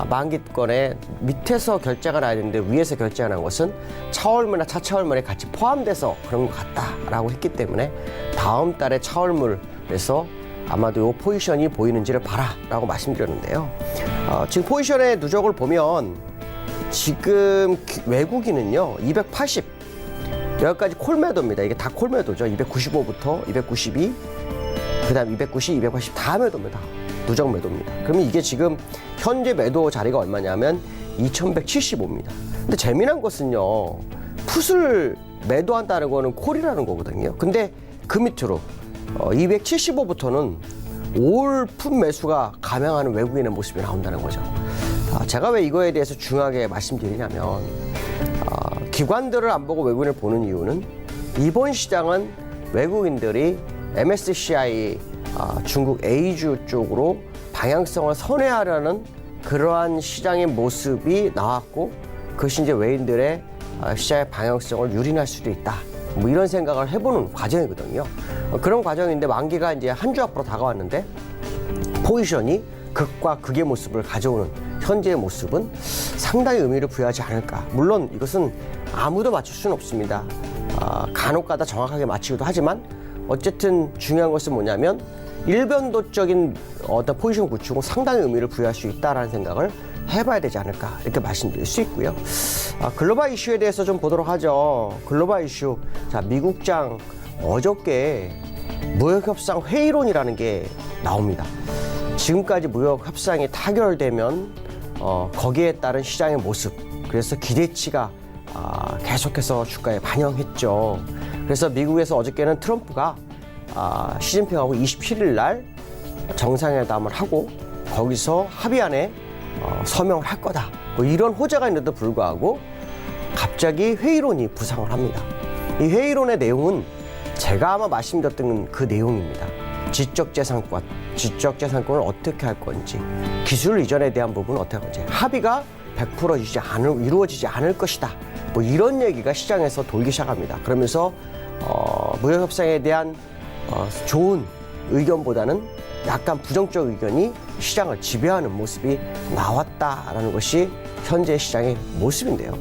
만기권에 밑에서 결제가 나야 되는데 위에서 결제가 난 것은 차월물이나 차차월물에 같이 포함돼서 그런 것 같다라고 했기 때문에 다음 달에 차월물에서 아마도 이 포지션이 보이는지를 봐라라고 말씀드렸는데요. 지금 포지션의 누적을 보면 지금 외국인은요 280 여기까지 콜매도입니다. 이게 다 콜매도죠. 295부터 292 그다음 290, 280 다 매도입니다. 누적 매도입니다. 그러면 이게 지금 현재 매도 자리가 얼마냐면 2175입니다. 근데 재미난 것은요. 풋을 매도한다는 거는 콜이라는 거거든요. 근데 그 밑으로 275부터는 올 풋 매수가 감행하는 외국인의 모습이 나온다는 거죠. 제가 왜 이거에 대해서 중요하게 말씀드리냐면 기관들을 안 보고 외국인을 보는 이유는 이번 시장은 외국인들이 MSCI 중국 A주 쪽으로 방향성을 선회하려는 그러한 시장의 모습이 나왔고 그것이 이제 외인들의 시장의 방향성을 유린할 수도 있다. 뭐 이런 생각을 해보는 과정이거든요. 그런 과정인데 만기가 이제 한 주 앞으로 다가왔는데 포지션이 극과 극의 모습을 가져오는 현재의 모습은 상당히 의미를 부여하지 않을까. 물론 이것은 아무도 맞출 수는 없습니다. 간혹가다 정확하게 맞히기도 하지만 어쨌든 중요한 것은 뭐냐면 일변도적인 어떤 포지션 구축은 상당히 의미를 부여할 수 있다라는 생각을 해봐야 되지 않을까 이렇게 말씀드릴 수 있고요. 글로벌 이슈에 대해서 좀 보도록 하죠. 글로벌 이슈. 자, 미국장 어저께 무역협상 회의론이라는 게 나옵니다. 지금까지 무역협상이 타결되면 거기에 따른 시장의 모습. 그래서 기대치가 계속해서 주가에 반영했죠. 그래서 미국에서 어저께는 트럼프가 시진핑하고 27일 날 정상회담을 하고 거기서 합의안에 서명을 할 거다. 뭐 이런 호재가 있는데도 불구하고 갑자기 회의론이 부상을 합니다. 이 회의론의 내용은 제가 아마 말씀드렸던 그 내용입니다. 지적재산권을 어떻게 할 건지, 기술 이전에 대한 부분은 어떻게 할 건지, 합의가 100% 이루어지지 않을 것이다. 뭐 이런 얘기가 시장에서 돌기 시작합니다. 그러면서 무역협상에 대한 좋은 의견보다는 약간 부정적 의견이 시장을 지배하는 모습이 나왔다라는 것이 현재 시장의 모습인데요.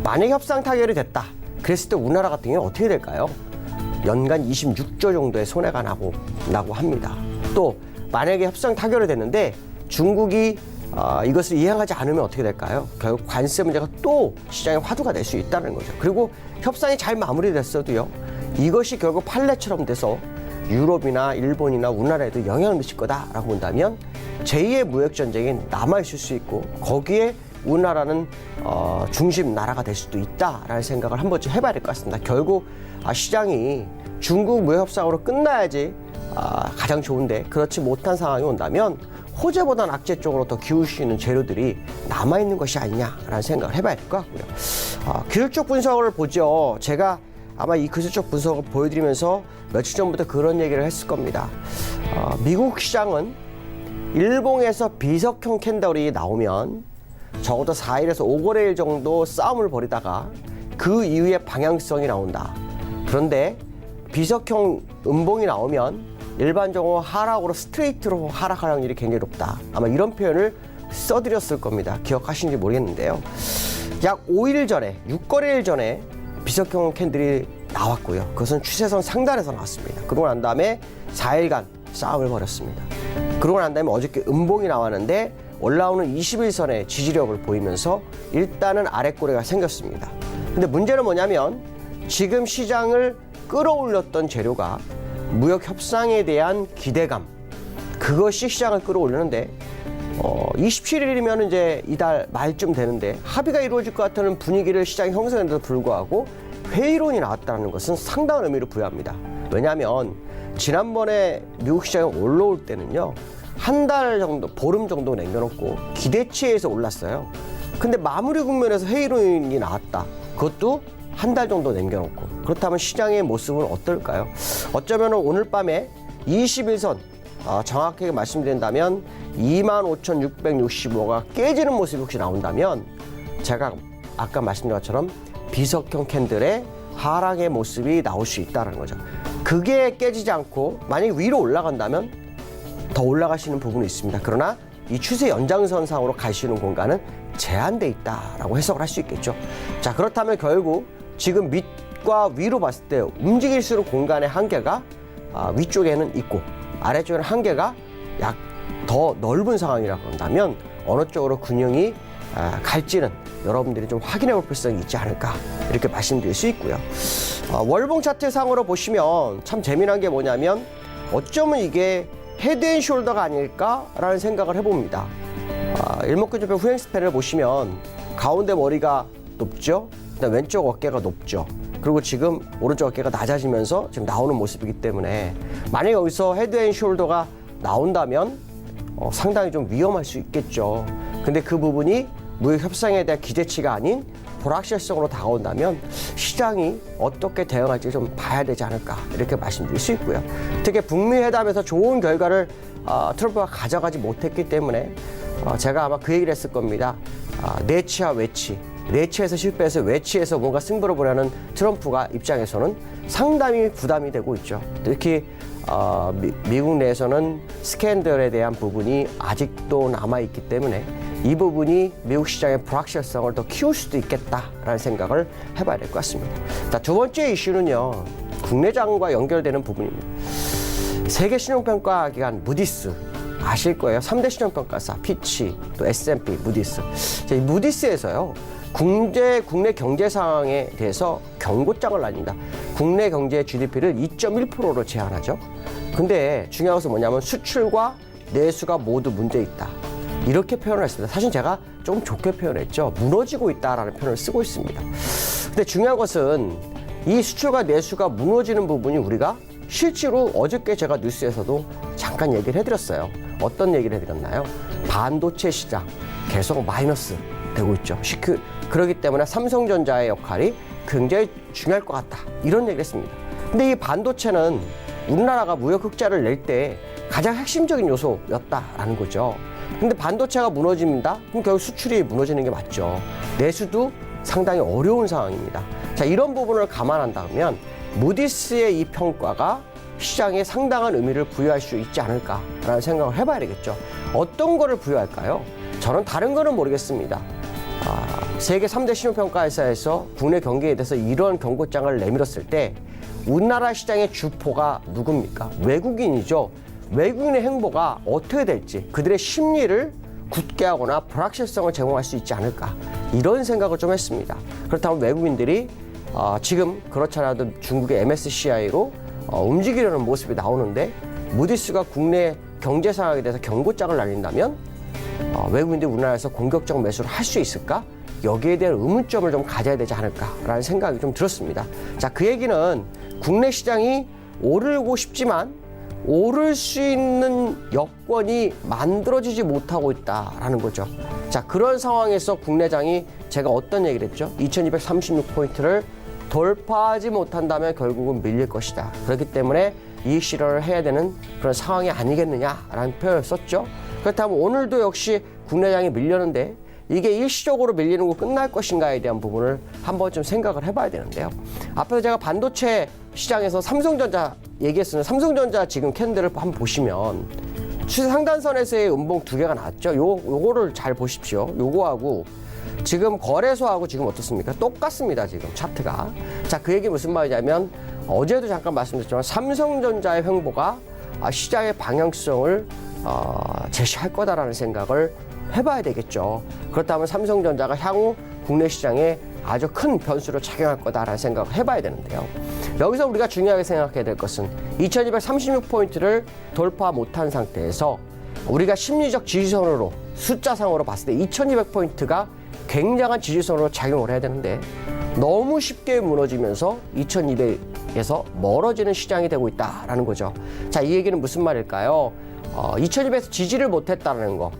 만약 협상 타결이 됐다. 그랬을 때 우리나라 같은 경우는 어떻게 될까요? 연간 26조 정도의 손해가 나고 합니다. 또 만약에 협상 타결이 됐는데 중국이 이것을 이행하지 않으면 어떻게 될까요? 결국 관세 문제가 또 시장의 화두가 될 수 있다는 거죠. 그리고 협상이 잘 마무리됐어도요. 이것이 결국 판례처럼 돼서 유럽이나 일본이나 우리나라에도 영향을 미칠 거다라고 본다면 제2의 무역전쟁이 남아있을 수 있고 거기에 우리나라는 중심 나라가 될 수도 있다라는 생각을 한 번쯤 해봐야 될 것 같습니다. 결국 시장이 중국 무역협상으로 끝나야지 가장 좋은데 그렇지 못한 상황이 온다면 호재보다는 악재 쪽으로 더 기울 수 있는 재료들이 남아있는 것이 아니냐라는 생각을 해봐야 될 것 같고요. 기술적 분석을 보죠. 제가 아마 이 기술적 분석을 보여드리면서 며칠 전부터 그런 얘기를 했을 겁니다. 미국 시장은 일봉에서 비석형 캔들이 나오면 적어도 4일에서 5거래일 정도 싸움을 벌이다가 그 이후에 방향성이 나온다. 그런데 비석형 음봉이 나오면 일반적으로 하락으로 스트레이트로 하락할 확률이 굉장히 높다. 아마 이런 표현을 써드렸을 겁니다. 기억하시는지 모르겠는데요. 약 5일 전에, 6거래일 전에 비석형 캔들이 나왔고요. 그것은 추세선 상단에서 나왔습니다. 그러고 난 다음에 4일간 싸움을 벌였습니다. 그러고 난 다음에 어저께 음봉이 나왔는데 올라오는 21선의 지지력을 보이면서 일단은 아랫꼬리가 생겼습니다. 근데 문제는 뭐냐면 지금 시장을 끌어올렸던 재료가 무역 협상에 대한 기대감, 그것이 시장을 끌어올리는데 27일이면 이제 이달 말쯤 되는데 합의가 이루어질 것 같다는 분위기를 시장이 형성했는데도 불구하고 회의론이 나왔다는 것은 상당한 의미를 부여합니다. 왜냐하면 지난번에 미국 시장이 올라올 때는요, 한 달 정도, 보름 정도 남겨놓고 기대치에서 올랐어요. 근데 마무리 국면에서 회의론이 나왔다. 그것도 한 달 정도 남겨놓고. 그렇다면 시장의 모습은 어떨까요? 어쩌면 오늘 밤에 21선, 정확하게 말씀드린다면 25,665가 깨지는 모습이 혹시 나온다면 제가 아까 말씀드린 것처럼 비석형 캔들의 하락의 모습이 나올 수 있다는 거죠. 그게 깨지지 않고 만약에 위로 올라간다면 더 올라가시는 부분이 있습니다. 그러나 이 추세 연장선상으로 갈 수 있는 공간은 제한돼 있다라고 해석을 할 수 있겠죠. 자, 그렇다면 결국 지금 밑과 위로 봤을 때 움직일 수 있는 공간의 한계가 위쪽에는 있고 아래쪽에는 한계가 약 더 넓은 상황이라고 한다면 어느 쪽으로 균형이 갈지는 여러분들이 좀 확인해 볼 필요성이 있지 않을까 이렇게 말씀드릴 수 있고요. 월봉 차트 상으로 보시면 참 재미난 게 뭐냐면 어쩌면 이게 헤드앤숄더가 아닐까라는 생각을 해봅니다. 일목균집의 후행 스팬을 보시면 가운데 머리가 높죠. 그다음 왼쪽 어깨가 높죠. 그리고 지금 오른쪽 어깨가 낮아지면서 지금 나오는 모습이기 때문에 만약에 여기서 헤드앤숄더가 나온다면 상당히 좀 위험할 수 있겠죠. 근데 그 부분이 무역 협상에 대한 기대치가 아닌 불확실성으로 다가온다면 시장이 어떻게 대응할지 좀 봐야 되지 않을까 이렇게 말씀드릴 수 있고요. 특히 북미 회담에서 좋은 결과를 트럼프가 가져가지 못했기 때문에 제가 아마 그 얘기를 했을 겁니다. 내치와 외치, 내치에서 실패해서 외치에서 뭔가 승부를 보려는 트럼프가 입장에서는 상당히 부담이 되고 있죠. 특히 미국 내에서는 스캔들에 대한 부분이 아직도 남아있기 때문에 이 부분이 미국 시장의 불확실성을 더 키울 수도 있겠다라는 생각을 해봐야 될 것 같습니다. 자, 두 번째 이슈는요, 국내장과 연결되는 부분입니다. 세계 신용평가 기관 무디스 아실 거예요. 3대 신용평가사 피치, 또 S&P, 무디스. 자, 이 무디스에서요, 국내 경제 상황에 대해서 경고장을 날립니다. 국내 경제 GDP를 2.1%로 제한하죠. 근데 중요한 것은 뭐냐면 수출과 내수가 모두 문제 있다. 이렇게 표현을 했습니다. 사실 제가 좀 좋게 표현했죠. 무너지고 있다라는 표현을 쓰고 있습니다. 근데 중요한 것은 이 수출과 내수가 무너지는 부분이 우리가 실제로 어저께 제가 뉴스에서도 잠깐 얘기를 해드렸어요. 어떤 얘기를 해드렸나요? 반도체 시장 계속 마이너스 되고 있죠. 그렇기 때문에 삼성전자의 역할이 굉장히 중요할 것 같다. 이런 얘기를 했습니다. 근데 이 반도체는 우리나라가 무역 흑자를 낼 때 가장 핵심적인 요소였다라는 거죠. 근데 반도체가 무너집니다. 그럼 결국 수출이 무너지는 게 맞죠. 내수도 상당히 어려운 상황입니다. 자, 이런 부분을 감안한다면 무디스의 이 평가가 시장에 상당한 의미를 부여할 수 있지 않을까라는 생각을 해봐야 되겠죠. 어떤 거를 부여할까요? 저는 다른 거는 모르겠습니다. 세계 3대 신용평가회사에서 국내 경기에 대해서 이런 경고장을 내밀었을 때 우리나라 시장의 주포가 누굽니까? 외국인이죠. 외국인의 행보가 어떻게 될지 그들의 심리를 굳게 하거나 불확실성을 제공할 수 있지 않을까 이런 생각을 좀 했습니다. 그렇다면 외국인들이 지금 그렇지 않아도 중국의 MSCI로 움직이려는 모습이 나오는데 무디스가 국내 경제 상황에 대해서 경고장을 날린다면 외국인들이 우리나라에서 공격적 매수를 할 수 있을까? 여기에 대한 의문점을 좀 가져야 되지 않을까라는 생각이 좀 들었습니다. 자, 그 얘기는 국내 시장이 오르고 싶지만 오를 수 있는 여건이 만들어지지 못하고 있다라는 거죠. 자, 그런 상황에서 국내장이 제가 어떤 얘기를 했죠? 2236포인트를 돌파하지 못한다면 결국은 밀릴 것이다. 그렇기 때문에 이익 실현을 해야 되는 그런 상황이 아니겠느냐라는 표현을 썼죠. 그렇다면 오늘도 역시 국내장이 밀렸는데 이게 일시적으로 밀리는 거 끝날 것인가에 대한 부분을 한번 좀 생각을 해봐야 되는데요. 앞에서 제가 반도체 시장에서 삼성전자 얘기했으면 삼성전자 지금 캔들을 한번 보시면 추세 상단선에서의 음봉 두 개가 나왔죠. 요거를 잘 보십시오. 요거하고 지금 거래소하고 지금 어떻습니까? 똑같습니다. 지금 차트가. 자, 그 얘기 무슨 말이냐면 어제도 잠깐 말씀드렸지만 삼성전자의 횡보가 시장의 방향성을 제시할 거다라는 생각을 해봐야 되겠죠. 그렇다면 삼성전자가 향후 국내 시장에 아주 큰 변수로 작용할 거다라는 생각을 해봐야 되는데요. 여기서 우리가 중요하게 생각해야 될 것은 2236포인트를 돌파 못한 상태에서 우리가 심리적 지지선으로 숫자상으로 봤을 때 2200포인트가 굉장한 지지선으로 작용을 해야 되는데 너무 쉽게 무너지면서 2200에서 멀어지는 시장이 되고 있다라는 거죠. 자, 이 얘기는 무슨 말일까요? 2200에서 지지를 못했다는 거.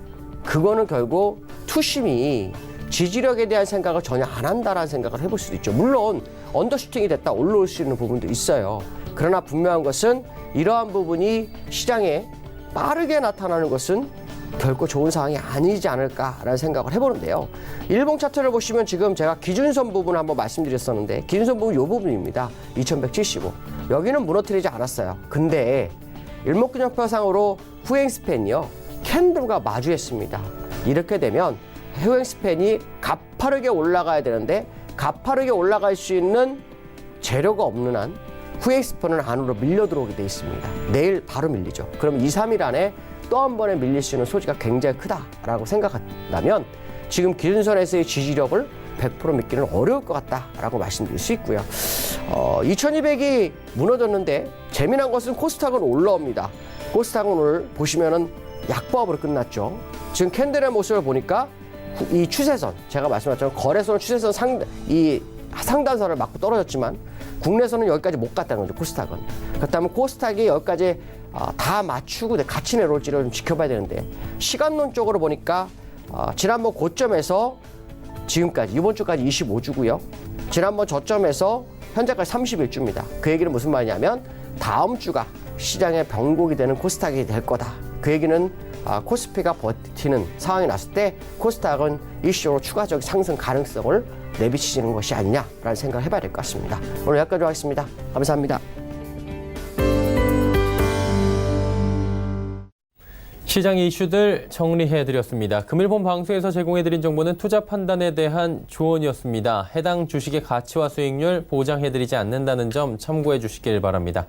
그거는 결국 투심이 지지력에 대한 생각을 전혀 안 한다라는 생각을 해볼 수도 있죠. 물론 언더슈팅이 됐다 올라올 수 있는 부분도 있어요. 그러나 분명한 것은 이러한 부분이 시장에 빠르게 나타나는 것은 결코 좋은 상황이 아니지 않을까라는 생각을 해보는데요. 일봉 차트를 보시면 지금 제가 기준선 부분을 한번 말씀드렸었는데 기준선 부분 이 부분입니다. 2175. 여기는 무너뜨리지 않았어요. 근데 일목균형표상으로 후행 스팬이요. 캔들과 마주했습니다. 이렇게 되면 후행 스팬이 가파르게 올라가야 되는데 가파르게 올라갈 수 있는 재료가 없는 한 후행 스팬은 안으로 밀려 들어오게 돼 있습니다. 내일 바로 밀리죠. 그럼 2, 3일 안에 또 한 번에 밀릴 수 있는 소지가 굉장히 크다라고 생각한다면 지금 기준선에서의 지지력을 100% 믿기는 어려울 것 같다라고 말씀드릴 수 있고요. 2200이 무너졌는데 재미난 것은 코스닥은 올라옵니다. 코스닥은 오늘 보시면은 약보합으로 끝났죠. 지금 캔들의 모습을 보니까 이 추세선, 제가 말씀하셨죠. 거래소는 추세선 상단선을 맞고 떨어졌지만 국내선은 여기까지 못 갔다는 거죠. 코스닥은. 그렇다면 코스닥이 여기까지 다 맞추고 같이 내려올지를 좀 지켜봐야 되는데 시간론적으로 보니까 지난번 고점에서 지금까지 이번 주까지 25주고요. 지난번 저점에서 현재까지 31주입니다. 그 얘기는 무슨 말이냐면 다음 주가 시장의 변곡이 되는 코스닥이 될 거다. 그 얘기는 코스피가 버티는 상황이 났을 때 코스닥은 일시적으로 추가적 상승 가능성을 내비치는 것이 아니냐라는 생각을 해봐야 될 것 같습니다. 오늘 여기까지 하겠습니다. 감사합니다. 시장의 이슈들 정리해드렸습니다. 금일본 방송에서 제공해드린 정보는 투자 판단에 대한 조언이었습니다. 해당 주식의 가치와 수익률 보장해드리지 않는다는 점 참고해 주시길 바랍니다.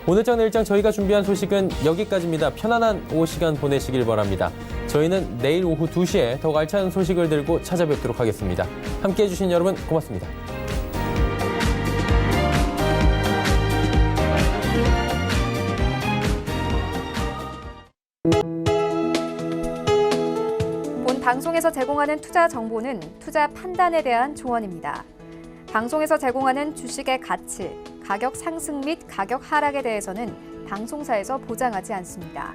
오늘장 내일장 저희가 준비한 소식은 여기까지입니다. 편안한 오후 시간 보내시길 바랍니다. 저희는 내일 오후 2시에 더 알찬 소식을 들고 찾아뵙도록 하겠습니다. 함께해 주신 여러분 고맙습니다. 본 방송에서 제공하는 투자 정보는 투자 판단에 대한 조언입니다. 방송에서 제공하는 주식의 가치, 가격 상승 및 가격 하락에 대해서는 방송사에서 보장하지 않습니다.